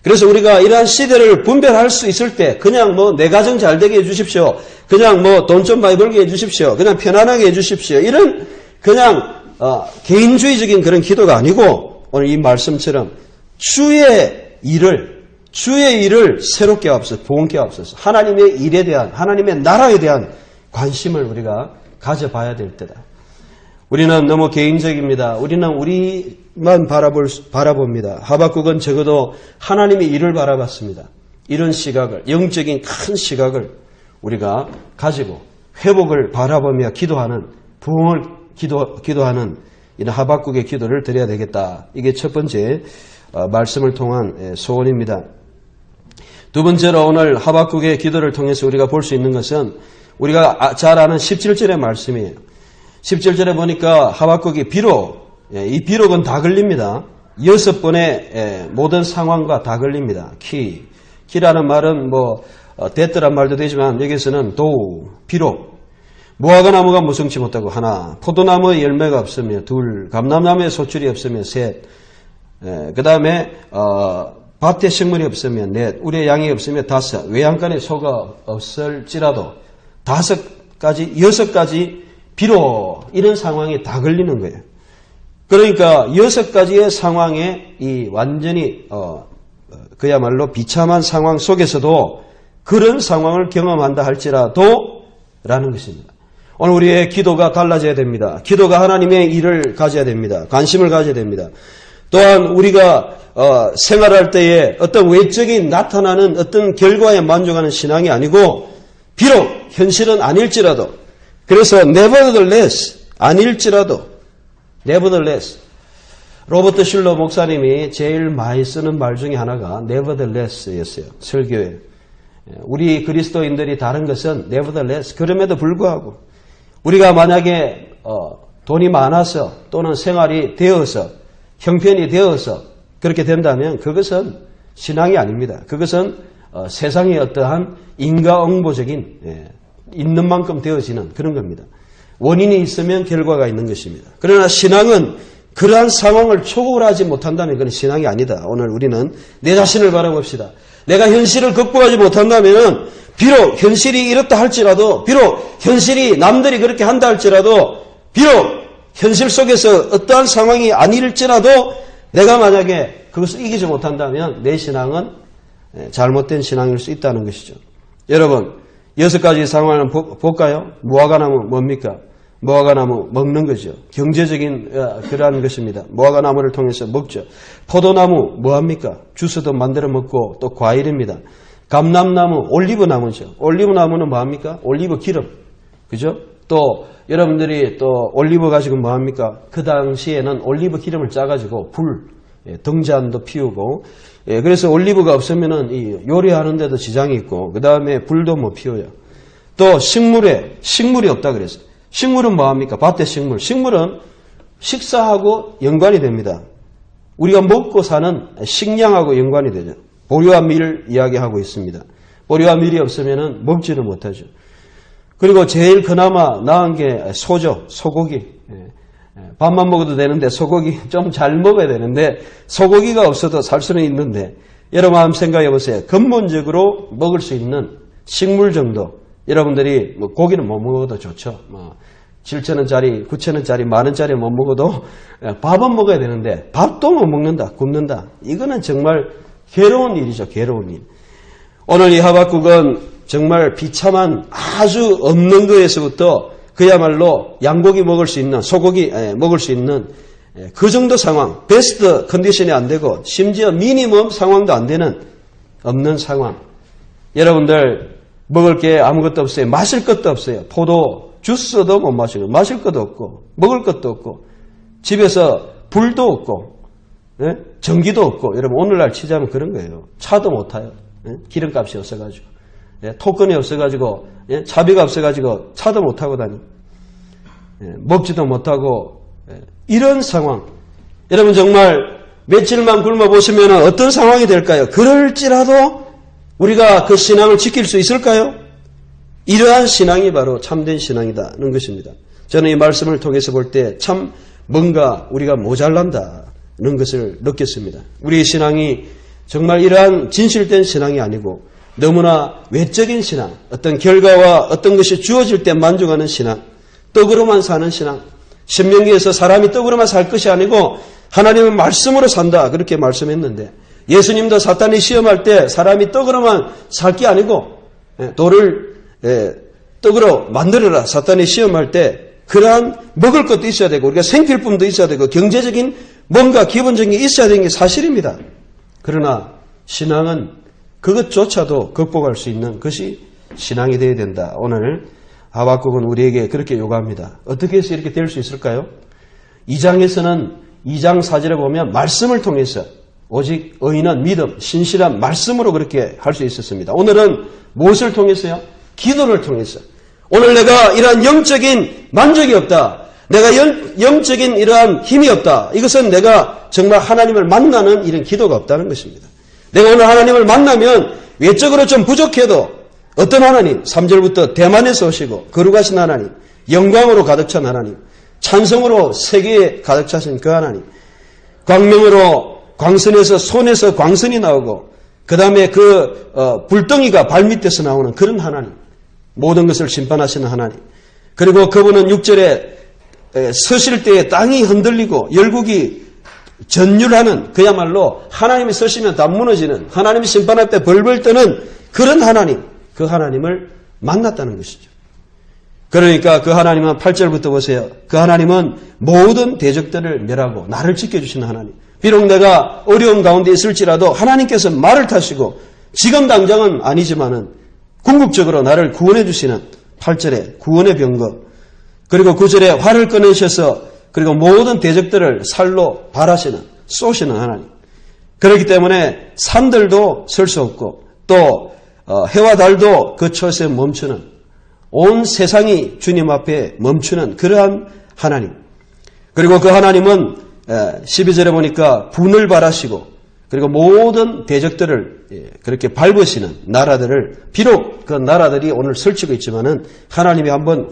그래서 우리가 이러한 시대를 분별할 수 있을 때 그냥 내 가정 잘 되게 해주십시오. 그냥 돈 좀 많이 벌게 해주십시오. 그냥 편안하게 해주십시오. 이런 그냥 개인주의적인 그런 기도가 아니고 오늘 이 말씀처럼 주의 일을 새롭게 하옵소서, 부흥케 하옵소서. 하나님의 일에 대한, 하나님의 나라에 대한 관심을 우리가 가져봐야 될 때다. 우리는 너무 개인적입니다. 우리는 우리만 바라봅니다. 하박국은 적어도 하나님의 일을 바라봤습니다. 이런 시각을, 영적인 큰 시각을 우리가 가지고 회복을 바라보며 기도하는, 부흥을 기도하는 이런 하박국의 기도를 드려야 되겠다. 이게 첫 번째 말씀을 통한 소원입니다. 두 번째로 오늘 하박국의 기도를 통해서 우리가 볼 수 있는 것은 우리가 잘 아는 17절의 말씀이에요. 17절에 보니까 하박국이 이 비록은 다 걸립니다. 6번의 모든 상황과 다 걸립니다. 키라는 말은 됐더란 말도 되지만 여기서는 비록 무화과나무가 무성치 못하고 하나, 포도나무에 열매가 없으며 둘, 감람나무에 소출이 없으며 셋, 그 다음에 밭에 식물이 없으면 넷, 우리의 양이 없으면 다섯, 외양간에 소가 없을지라도 5가지, 6가지 비록 이런 상황에 다 걸리는 거예요. 그러니까 6가지의 상황에 이 완전히 그야말로 비참한 상황 속에서도 그런 상황을 경험한다 할지라도 라는 것입니다. 오늘 우리의 기도가 달라져야 됩니다. 기도가 하나님의 일을 가져야 됩니다. 관심을 가져야 됩니다. 또한 우리가 생활할 때에 어떤 외적인 나타나는 어떤 결과에 만족하는 신앙이 아니고 비록 현실은 아닐지라도 그래서 nevertheless 아닐지라도 nevertheless 로버트 슐러 목사님이 제일 많이 쓰는 말 중에 하나가 nevertheless였어요. 설교에. 우리 그리스도인들이 다른 것은 nevertheless 그럼에도 불구하고 우리가 만약에 돈이 많아서 또는 생활이 되어서 형편이 되어서 그렇게 된다면 그것은 신앙이 아닙니다. 그것은 세상의 어떠한 인과응보적인 있는 만큼 되어지는 그런 겁니다. 원인이 있으면 결과가 있는 것입니다. 그러나 신앙은 그러한 상황을 초월하지 못한다면 그건 신앙이 아니다. 오늘 우리는 내 자신을 바라봅시다. 내가 현실을 극복하지 못한다면 비록 현실이 이렇다 할지라도 비록 현실이 남들이 그렇게 한다 할지라도 비록 현실 속에서 어떠한 상황이 아닐지라도 내가 만약에 그것을 이기지 못한다면 내 신앙은 잘못된 신앙일 수 있다는 것이죠. 여러분 6가지 상황을 볼까요? 무화과나무 뭡니까? 무화과나무 먹는 거죠. 경제적인 그러한 것입니다. 무화과나무를 통해서 먹죠. 포도나무 뭐합니까? 주스도 만들어 먹고 또 과일입니다. 감람나무 올리브나무죠. 올리브나무는 뭐합니까? 올리브 기름. 그죠? 또 여러분들이 또 올리브 가지고 뭐합니까? 그 당시에는 올리브 기름을 짜가지고 등잔도 피우고 그래서 올리브가 없으면은 이 요리하는 데도 지장이 있고 그 다음에 불도 못 피워요. 또 식물이 없다 그래서 식물은 뭐합니까? 밭의 식물. 식물은 식사하고 연관이 됩니다. 우리가 먹고 사는 식량하고 연관이 되죠. 보리와 밀을 이야기하고 있습니다. 보리와 밀이 없으면 먹지를 못하죠. 그리고 제일 그나마 나은 게 소죠. 소고기. 밥만 먹어도 되는데 소고기 좀 잘 먹어야 되는데 소고기가 없어도 살 수는 있는데 여러분 한번 생각해 보세요. 근본적으로 먹을 수 있는 식물 정도 여러분들이 뭐 고기는 못 먹어도 좋죠. 7,000원짜리, 9,000원짜리, 10,000원짜리 못 먹어도 밥은 먹어야 되는데 밥도 못 먹는다, 굶는다. 이거는 정말 괴로운 일이죠. 괴로운 일. 오늘 이 하박국은 정말 비참한 아주 없는 거에서부터 그야말로 양고기 먹을 수 있는 소고기 먹을 수 있는 그 정도 상황, 베스트 컨디션이 안 되고 심지어 미니멈 상황도 안 되는 없는 상황. 여러분들 먹을 게 아무것도 없어요. 마실 것도 없어요. 포도 주스도 못 마시고 마실 것도 없고 먹을 것도 없고 집에서 불도 없고 전기도 없고 여러분 오늘날 치자면 그런 거예요. 차도 못 타요. 기름값이 없어가지고 토큰이 없어가지고 차비가 없어가지고 차도 못 타고 다니 먹지도 못하고 이런 상황 여러분 정말 며칠만 굶어보시면 어떤 상황이 될까요? 그럴지라도 우리가 그 신앙을 지킬 수 있을까요? 이러한 신앙이 바로 참된 신앙이다는 것입니다. 저는 이 말씀을 통해서 볼 때 참 뭔가 우리가 모자란다는 것을 느꼈습니다. 우리의 신앙이 정말 이러한 진실된 신앙이 아니고 너무나 외적인 신앙, 어떤 결과와 어떤 것이 주어질 때 만족하는 신앙, 떡으로만 사는 신앙, 신명기에서 사람이 떡으로만 살 것이 아니고 하나님의 말씀으로 산다 그렇게 말씀했는데 예수님도 사탄이 시험할 때 사람이 떡으로만 살 게 아니고 돌을 떡으로 만들어라 사탄이 시험할 때 그러한 먹을 것도 있어야 되고 우리가 생필품도 있어야 되고 경제적인 뭔가 기본적인 게 있어야 되는 게 사실입니다. 그러나 신앙은 그것조차도 극복할 수 있는 것이 신앙이 되어야 된다. 오늘 하박국은 우리에게 그렇게 요구합니다. 어떻게 해서 이렇게 될 수 있을까요? 2장에서는 2장 4절에 보면 말씀을 통해서 오직 의인은 믿음, 신실한 말씀으로 그렇게 할 수 있었습니다. 오늘은 무엇을 통해서요? 기도를 통해서. 오늘 내가 이러한 영적인 만족이 없다. 내가 영적인 이러한 힘이 없다. 이것은 내가 정말 하나님을 만나는 이런 기도가 없다는 것입니다. 내가 오늘 하나님을 만나면 외적으로 좀 부족해도 어떤 하나님, 3절부터 대만에서 오시고 거룩하신 하나님, 영광으로 가득 찬 하나님, 찬성으로 세계에 가득 차신 그 하나님, 광명으로 광선에서 손에서 광선이 나오고 그 다음에 불덩이가 발밑에서 나오는 그런 하나님. 모든 것을 심판하시는 하나님. 그리고 그분은 6절에 서실 때에 땅이 흔들리고 열국이 전율하는 그야말로 하나님이 서시면 다 무너지는 하나님이 심판할 때 벌벌 떠는 그런 하나님. 그 하나님을 만났다는 것이죠. 그러니까 그 하나님은 8절부터 보세요. 그 하나님은 모든 대적들을 멸하고 나를 지켜주시는 하나님. 비록 내가 어려운 가운데 있을지라도 하나님께서 말을 타시고 지금 당장은 아니지만은 궁극적으로 나를 구원해 주시는 8절에 구원의 병거 그리고 9절에 활을 꺼내셔서 그리고 모든 대적들을 살로 발하시는 쏘시는 하나님. 그렇기 때문에 산들도 설 수 없고 또 해와 달도 그 처소에 멈추는 온 세상이 주님 앞에 멈추는 그러한 하나님. 그리고 그 하나님은 12절에 보니까 분을 발하시고 그리고 모든 대적들을 그렇게 밟으시는 나라들을 비록 그 나라들이 오늘 설치고 있지만은 하나님이 한번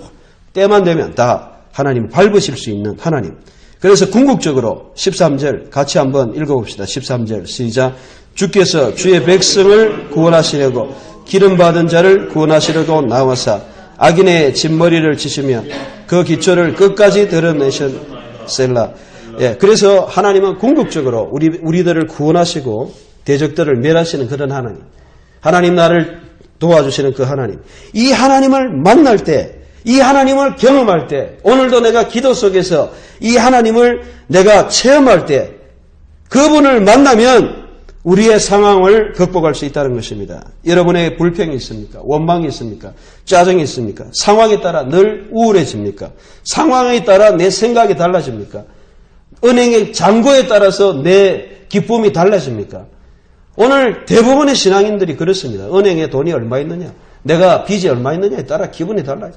때만 되면 다 하나님 밟으실 수 있는 하나님. 그래서 궁극적으로 13절 같이 한번 읽어봅시다. 13절 시작. 주께서 주의 백성을 구원하시려고 기름받은 자를 구원하시려고 나와사 악인의 진머리를 치시며 그 기초를 끝까지 드러내신 셀라. 그래서 하나님은 궁극적으로 우리들을 구원하시고 대적들을 멸하시는 그런 하나님. 하나님 나를 도와주시는 그 하나님. 이 하나님을 만날 때, 이 하나님을 경험할 때, 오늘도 내가 기도 속에서 이 하나님을 내가 체험할 때 그분을 만나면 우리의 상황을 극복할 수 있다는 것입니다. 여러분의 불평이 있습니까? 원망이 있습니까? 짜증이 있습니까? 상황에 따라 늘 우울해집니까? 상황에 따라 내 생각이 달라집니까? 은행의 잔고에 따라서 내 기쁨이 달라집니까? 오늘 대부분의 신앙인들이 그렇습니다. 은행에 돈이 얼마 있느냐, 내가 빚이 얼마 있느냐에 따라 기분이 달라요.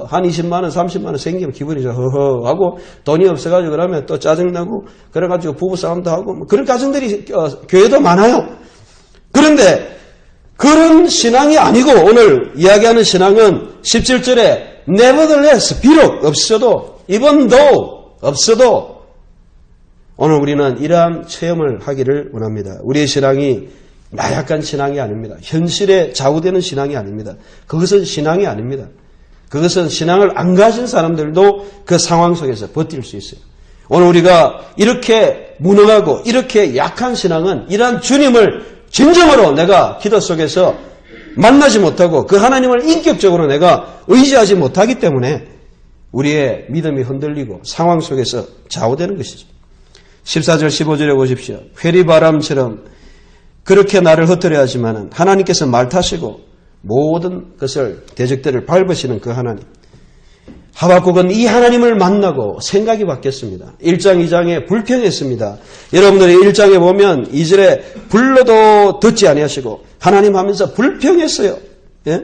한 20만 원, 30만 원 생기면 기분이 좀 허허하고 돈이 없어가지고 그러면 또 짜증나고 그래가지고 부부싸움도 하고 뭐 그런 가정들이 교회도 많아요. 그런데 그런 신앙이 아니고 오늘 이야기하는 신앙은 17절에 nevertheless 비록 없어도 even though 없어도 오늘 우리는 이러한 체험을 하기를 원합니다. 우리의 신앙이 나약한 신앙이 아닙니다. 현실에 좌우되는 신앙이 아닙니다. 그것은 신앙이 아닙니다. 그것은 신앙을 안 가진 사람들도 그 상황 속에서 버틸 수 있어요. 오늘 우리가 이렇게 무능하고 이렇게 약한 신앙은 이러한 주님을 진정으로 내가 기도 속에서 만나지 못하고 그 하나님을 인격적으로 내가 의지하지 못하기 때문에 우리의 믿음이 흔들리고 상황 속에서 좌우되는 것이죠. 14절 15절에 보십시오. 회리바람처럼 그렇게 나를 흩뜨려 하지만은 하나님께서 말 타시고 모든 것을 대적들을 밟으시는 그 하나님. 하박국은 이 하나님을 만나고 생각이 바뀌었습니다. 1장 2장에 불평했습니다. 여러분들이 1장에 보면 2절에 불러도 듣지 아니하시고 하나님 하면서 불평했어요. 예?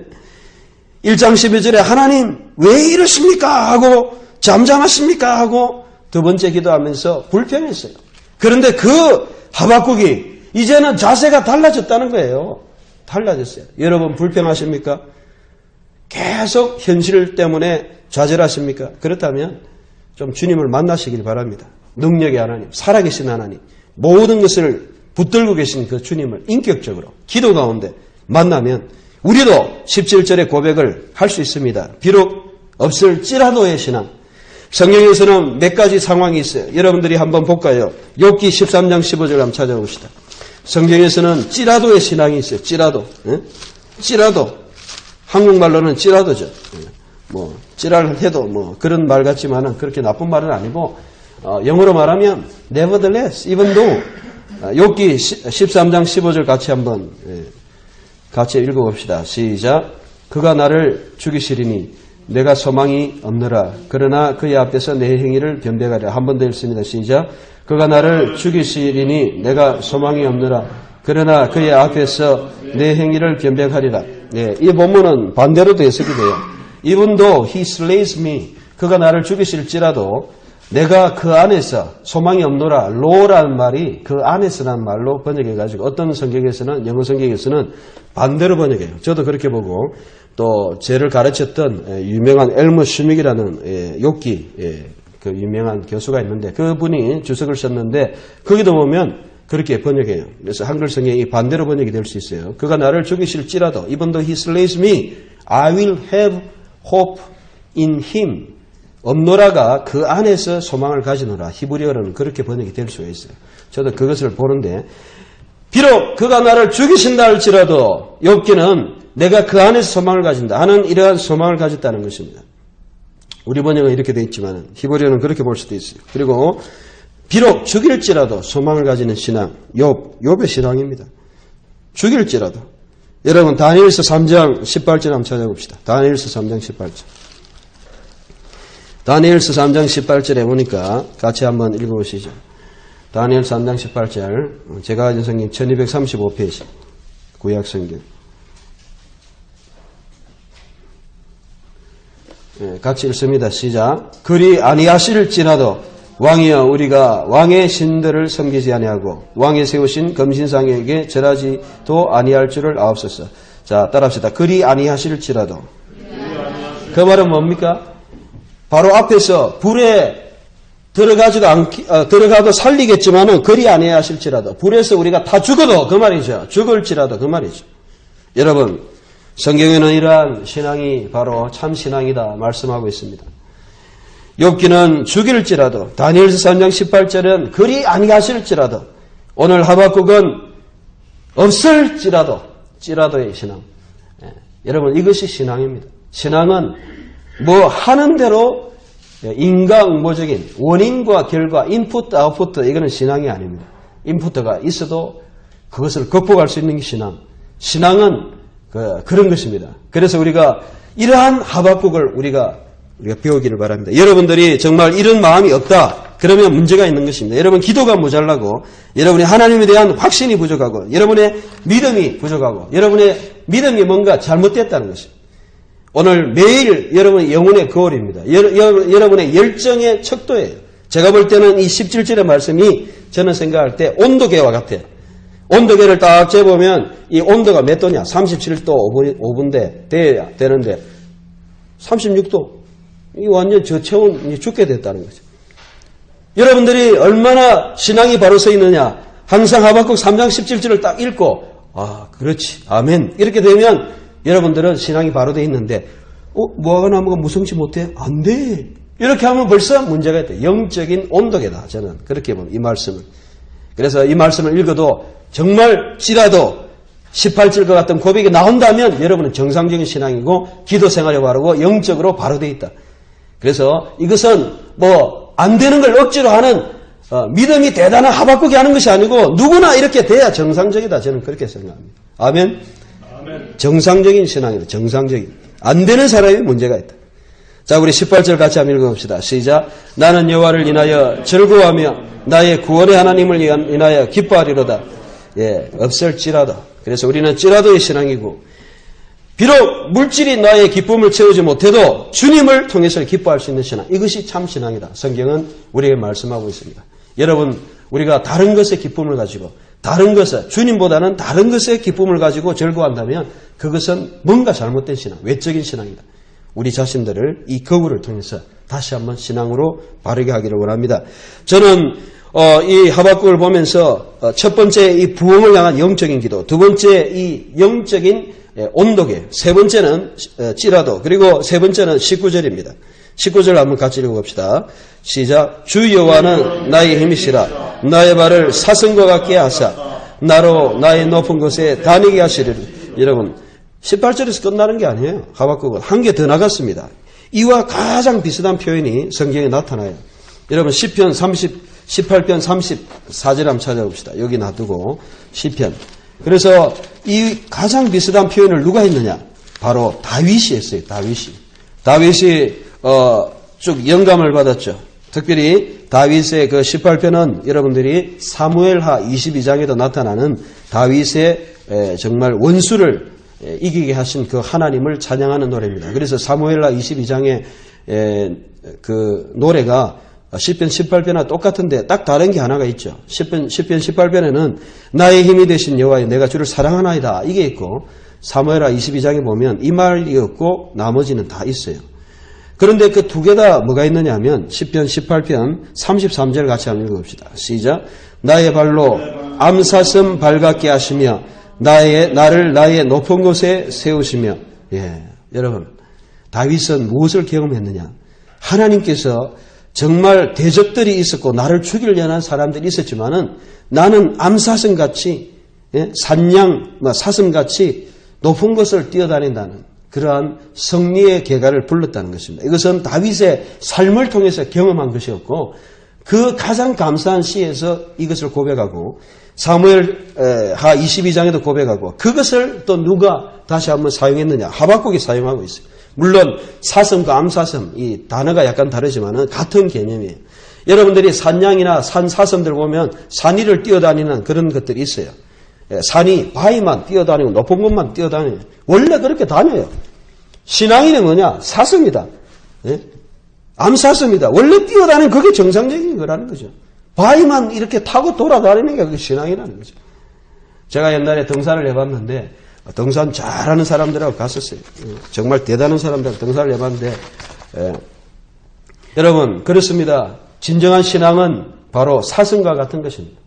1장 12절에 하나님 왜 이러십니까 하고 잠잠하십니까 하고 두 번째 기도하면서 불평했어요. 그런데 그 하박국이 이제는 자세가 달라졌다는 거예요. 달라졌어요. 여러분 불평하십니까? 계속 현실 때문에 좌절하십니까? 그렇다면 좀 주님을 만나시길 바랍니다. 능력의 하나님, 살아계신 하나님, 모든 것을 붙들고 계신 그 주님을 인격적으로 기도 가운데 만나면 우리도 17절의 고백을 할 수 있습니다. 비록 없을지라도의 신앙. 성경에서는 몇 가지 상황이 있어요. 여러분들이 한번 볼까요? 욥기 13장 15절 한번 찾아봅시다. 성경에서는 찌라도의 신앙이 있어요. 찌라도. 예? 찌라도. 한국말로는 찌라도죠. 뭐 찌랄 해도 뭐 그런 말 같지만은 그렇게 나쁜 말은 아니고 영어로 말하면 nevertheless, even though. 욥기 13장 15절 같이 한번 같이 읽어봅시다. 시작. 그가 나를 죽이시리니 내가 소망이 없느라. 그러나 그의 앞에서 내 행위를 변백하리라. 한 번 더 읽습니다. 시작. 그가 나를 죽이시리니 내가 소망이 없느라. 그러나 그의 앞에서 내 행위를 변백하리라. 네, 이 본문은 반대로도 해석이 돼요. Even though he slays me, 그가 나를 죽이실지라도 내가 그 안에서 소망이 없노라. 로라는 말이 그 안에서라는 말로 번역해가지고 어떤 성경에서는 영어 성경에서는 반대로 번역해요. 저도 그렇게 보고 또 저를 가르쳤던 유명한 엘머 슈믹이라는 욥기 그 유명한 교수가 있는데 그분이 주석을 썼는데 거기도 보면 그렇게 번역해요. 그래서 한글 성경이 반대로 번역이 될 수 있어요. 그가 나를 죽이실지라도 even though he slays me, I will have hope in him. 업노라가 그 안에서 소망을 가지노라. 히브리어로는 그렇게 번역이 될 수가 있어요. 저도 그것을 보는데 비록 그가 나를 죽이신다 할지라도 욥기는 내가 그 안에서 소망을 가진다 하는 이러한 소망을 가졌다는 것입니다. 우리 번역은 이렇게 되어 있지만 히브리어는 그렇게 볼 수도 있어요. 그리고 비록 죽일지라도 소망을 가지는 신앙, 욥의 신앙입니다. 죽일지라도. 여러분 다니엘서 3장 18절 한번 찾아봅시다. 다니엘서 3장 18절. 다니엘서 3장 18절에 보니까 같이 한번 읽어보시죠. 다니엘 3장 18절 제가 가진 성경 1235페이지 구약성경. 같이 읽습니다. 시작. 그리 아니하실지라도 왕이여 우리가 왕의 신들을 섬기지 아니하고 왕이 세우신 금신상에게 절하지도 아니할 줄을 아옵소서. 자 따라합시다. 그리 아니하실지라도. 그 말은 뭡니까? 바로 앞에서 불에 들어가도 살리겠지만은 그리 아니하실지라도 불에서 우리가 다 죽어도 그 말이죠. 죽을지라도 그 말이죠. 여러분 성경에는 이러한 신앙이 바로 참 신앙이다 말씀하고 있습니다. 욥기는 죽일지라도 다니엘서 3장 18절은 그리 아니하실지라도 오늘 하박국은 없을지라도 찌라도의 신앙. 여러분 이것이 신앙입니다. 신앙은 뭐 하는 대로 인과응보적인 원인과 결과 인풋 아웃풋 이거는 신앙이 아닙니다. 인풋가 있어도 그것을 극복할 수 있는 게 신앙. 신앙은 그런 것입니다. 그래서 우리가 이러한 하박국을 우리가 배우기를 바랍니다. 여러분들이 정말 이런 마음이 없다. 그러면 문제가 있는 것입니다. 여러분 기도가 모자라고 여러분이 하나님에 대한 확신이 부족하고 여러분의 믿음이 부족하고 여러분의 믿음이 뭔가 잘못됐다는 것입니다. 오늘 매일 여러분의 영혼의 거울입니다. 여러분의 열정의 척도예요. 제가 볼 때는 이 17절의 말씀이 저는 생각할 때 온도계와 같아요. 온도계를 딱 재보면 이 온도가 몇 도냐? 37도 5분대 돼야 되는데 36도. 이 완전 저체온 죽게 됐다는 거죠. 여러분들이 얼마나 신앙이 바로 서 있느냐? 항상 하박국 3장 17절을 딱 읽고 그렇지. 아멘. 이렇게 되면 여러분들은 신앙이 바로 되어 있는데 뭐하고 나무가 무성치 못해? 안 돼. 이렇게 하면 벌써 문제가 있다. 영적인 온도계다. 저는 그렇게 봅니다. 이 말씀을. 그래서 이 말씀을 읽어도 정말지라도 18절과 같은 고백이 나온다면 여러분은 정상적인 신앙이고 기도 생활이 바르고 영적으로 바로 되어 있다. 그래서 이것은 안 되는 걸 억지로 하는 믿음이 대단한 하박국이 하는 것이 아니고 누구나 이렇게 돼야 정상적이다. 저는 그렇게 생각합니다. 아멘. 정상적인 신앙이다. 정상적인. 안 되는 사람이 문제가 있다. 자, 우리 18절 같이 한번 읽어봅시다. 시작. 나는 여호와를 인하여 즐거워하며 나의 구원의 하나님을 인하여 기뻐하리로다. 없을지라도. 그래서 우리는 찌라도의 신앙이고 비록 물질이 나의 기쁨을 채우지 못해도 주님을 통해서 기뻐할 수 있는 신앙. 이것이 참 신앙이다. 성경은 우리에게 말씀하고 있습니다. 여러분, 우리가 다른 것에 기쁨을 가지고 다른 것에 주님보다는 다른 것에 기쁨을 가지고 즐거워한다면 그것은 뭔가 잘못된 신앙, 외적인 신앙이다. 우리 자신들을 이 거울을 통해서 다시 한번 신앙으로 바르게 하기를 원합니다. 저는 이 하박국을 보면서 첫 번째 이 부흥을 향한 영적인 기도, 두 번째 이 영적인 온도계, 세 번째는 찌라도, 그리고 세 번째는 19절입니다. 19절 한번 같이 읽어봅시다. 시작. 주 여호와는 나의 힘이시라. 나의 발을 사슴과 같게 하사 나로 나의 높은 곳에 다니게 하시리라. 여러분 18절에서 끝나는 게 아니에요. 하박국은 한 개 더 나갔습니다. 이와 가장 비슷한 표현이 성경에 나타나요. 여러분 시편 18편 34절 한번 찾아봅시다. 여기 놔두고 시편. 그래서 이 가장 비슷한 표현을 누가 했느냐? 바로 다윗이 했어요. 다윗이 쭉 영감을 받았죠. 특별히 다윗의 그 18편은 여러분들이 사무엘하 22장에도 나타나는 다윗의 정말 원수를 이기게 하신 그 하나님을 찬양하는 노래입니다. 그래서 사무엘하 22장의 그 노래가 시편 18편과 똑같은데 딱 다른 게 하나가 있죠. 시편 18편에는 나의 힘이 되신 여호와여 내가 주를 사랑하나이다 이게 있고 사무엘하 22장에 보면 이 말이 없고 나머지는 다 있어요. 그런데 그 두 개 다 뭐가 있느냐 하면 10편 18편 33절 같이 한번 읽어봅시다. 시작. 나의 발로 암사슴 발같게 하시며 나를 나의 높은 곳에 세우시며. 예, 여러분 다윗은 무엇을 경험했느냐? 하나님께서 정말 대적들이 있었고 나를 죽이려는 사람들이 있었지만은 나는 암사슴같이, 예? 산양 사슴같이 높은 곳을 뛰어다닌다는 그러한 승리의 계가를 불렀다는 것입니다. 이것은 다윗의 삶을 통해서 경험한 것이었고 그 가장 감사한 시에서 이것을 고백하고 사무엘 하 22장에도 고백하고 그것을 또 누가 다시 한번 사용했느냐? 하박국이 사용하고 있어요. 물론 사슴과 암사슴 이 단어가 약간 다르지만 같은 개념이에요. 여러분들이 산양이나 산사슴들 보면 산 위를 뛰어다니는 그런 것들이 있어요. 산이 바위만 뛰어다니고 높은 곳만 뛰어다녀요. 원래 그렇게 다녀요. 신앙인은 뭐냐? 사슴이다. 예? 암사슴이다. 원래 뛰어다니는 그게 정상적인 거라는 거죠. 바위만 이렇게 타고 돌아다니는 게 그게 신앙이라는 거죠. 제가 옛날에 등산을 해봤는데 등산 잘하는 사람들하고 갔었어요. 정말 대단한 사람들하고 등산을 해봤는데 여러분 그렇습니다. 진정한 신앙은 바로 사슴과 같은 것입니다.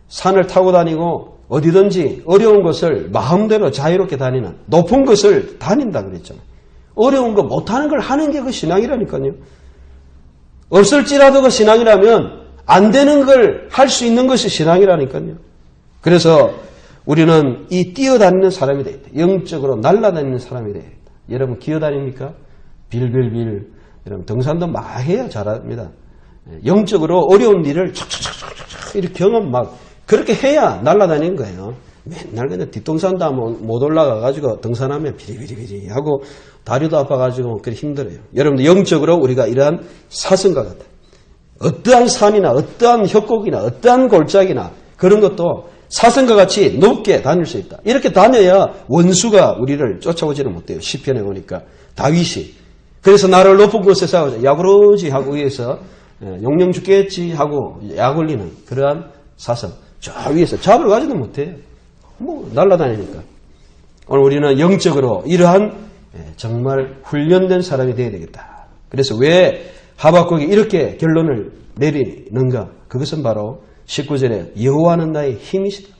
산을 타고 다니고 어디든지 어려운 것을 마음대로 자유롭게 다니는 높은 것을 다닌다 그랬잖아요. 어려운 거 못하는 걸 하는 게 그 신앙이라니까요. 없을지라도 그 신앙이라면 안 되는 걸 할 수 있는 것이 신앙이라니까요. 그래서 우리는 이 뛰어다니는 사람이 되어야 돼. 영적으로 날아다니는 사람이 되어야 돼. 여러분 기어다닙니까? 빌빌빌. 여러분 등산도 막 해야 잘합니다. 영적으로 어려운 일을 촥촥촥촥 이렇게 경험 막 그렇게 해야 날아다니는 거예요. 맨날 그냥 뒷동산도 못 올라가가지고 등산하면 비리비리비리 하고 다리도 아파가지고 그렇게 힘들어요. 여러분들 영적으로 우리가 이러한 사슴과 같아요. 어떠한 산이나 어떠한 협곡이나 어떠한 골짜기나 그런 것도 사슴과 같이 높게 다닐 수 있다. 이렇게 다녀야 원수가 우리를 쫓아오지는 못해요. 시편에 보니까 다윗이 그래서 나를 높은 곳에 세워서 야구르지 하고 위에서 용령 죽겠지 하고 약 올리는 그러한 사슴 저 위에서 잡으러 가지도 못해요. 뭐 날아다니니까. 오늘 우리는 영적으로 이러한 정말 훈련된 사람이 되어야 되겠다. 그래서 왜 하박국이 이렇게 결론을 내리는가? 그것은 바로 19절에 여호와는 나의 힘이시다.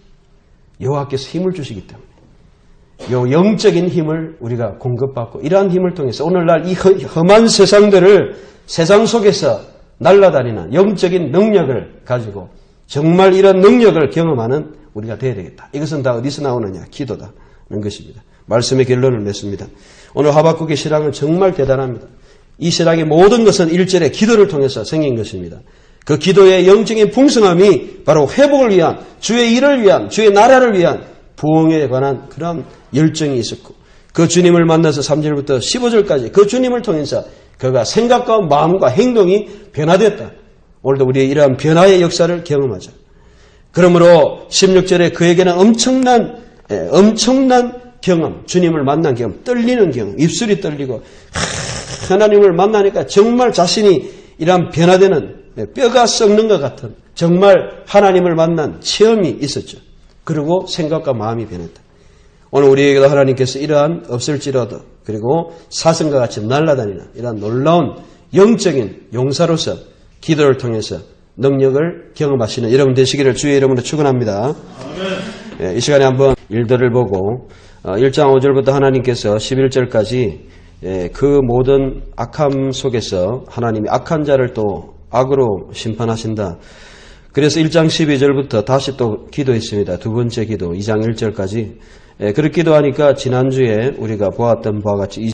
여호와께서 힘을 주시기 때문에 요 영적인 힘을 우리가 공급받고 이러한 힘을 통해서 오늘날 이 험한 세상들을 세상 속에서 날아다니는 영적인 능력을 가지고 정말 이런 능력을 경험하는 우리가 되어야 되겠다. 이것은 다 어디서 나오느냐? 기도다는 것입니다. 말씀의 결론을 맺습니다. 오늘 하박국의 신앙은 정말 대단합니다. 이 신앙의 모든 것은 1절의 기도를 통해서 생긴 것입니다. 그 기도의 영적인 풍성함이 바로 회복을 위한, 주의 일을 위한, 주의 나라를 위한 부흥에 관한 그런 열정이 있었고 그 주님을 만나서 3절부터 15절까지 그 주님을 통해서 그가 생각과 마음과 행동이 변화됐다. 오늘도 우리의 이러한 변화의 역사를 경험하자. 그러므로 16절에 그에게는 엄청난 경험, 주님을 만난 경험, 떨리는 경험, 입술이 떨리고 하나님을 만나니까 정말 자신이 이러한 변화되는 뼈가 썩는 것 같은 정말 하나님을 만난 체험이 있었죠. 그리고 생각과 마음이 변했다. 오늘 우리에게도 하나님께서 이러한 없을지라도 그리고 사슴과 같이 날아다니는 이러한 놀라운 영적인 용사로서 기도를 통해서 능력을 경험하시는 여러분 되시기를 주의 이름으로 축원합니다. 이 시간에 한번 일들을 보고 1장 5절부터 하나님께서 11절까지 그 모든 악함 속에서 하나님이 악한 자를 또 악으로 심판하신다. 그래서 1장 12절부터 다시 또 기도했습니다. 두 번째 기도 2장 1절까지 그렇게 기도하니까 지난주에 우리가 보았던 바와 같이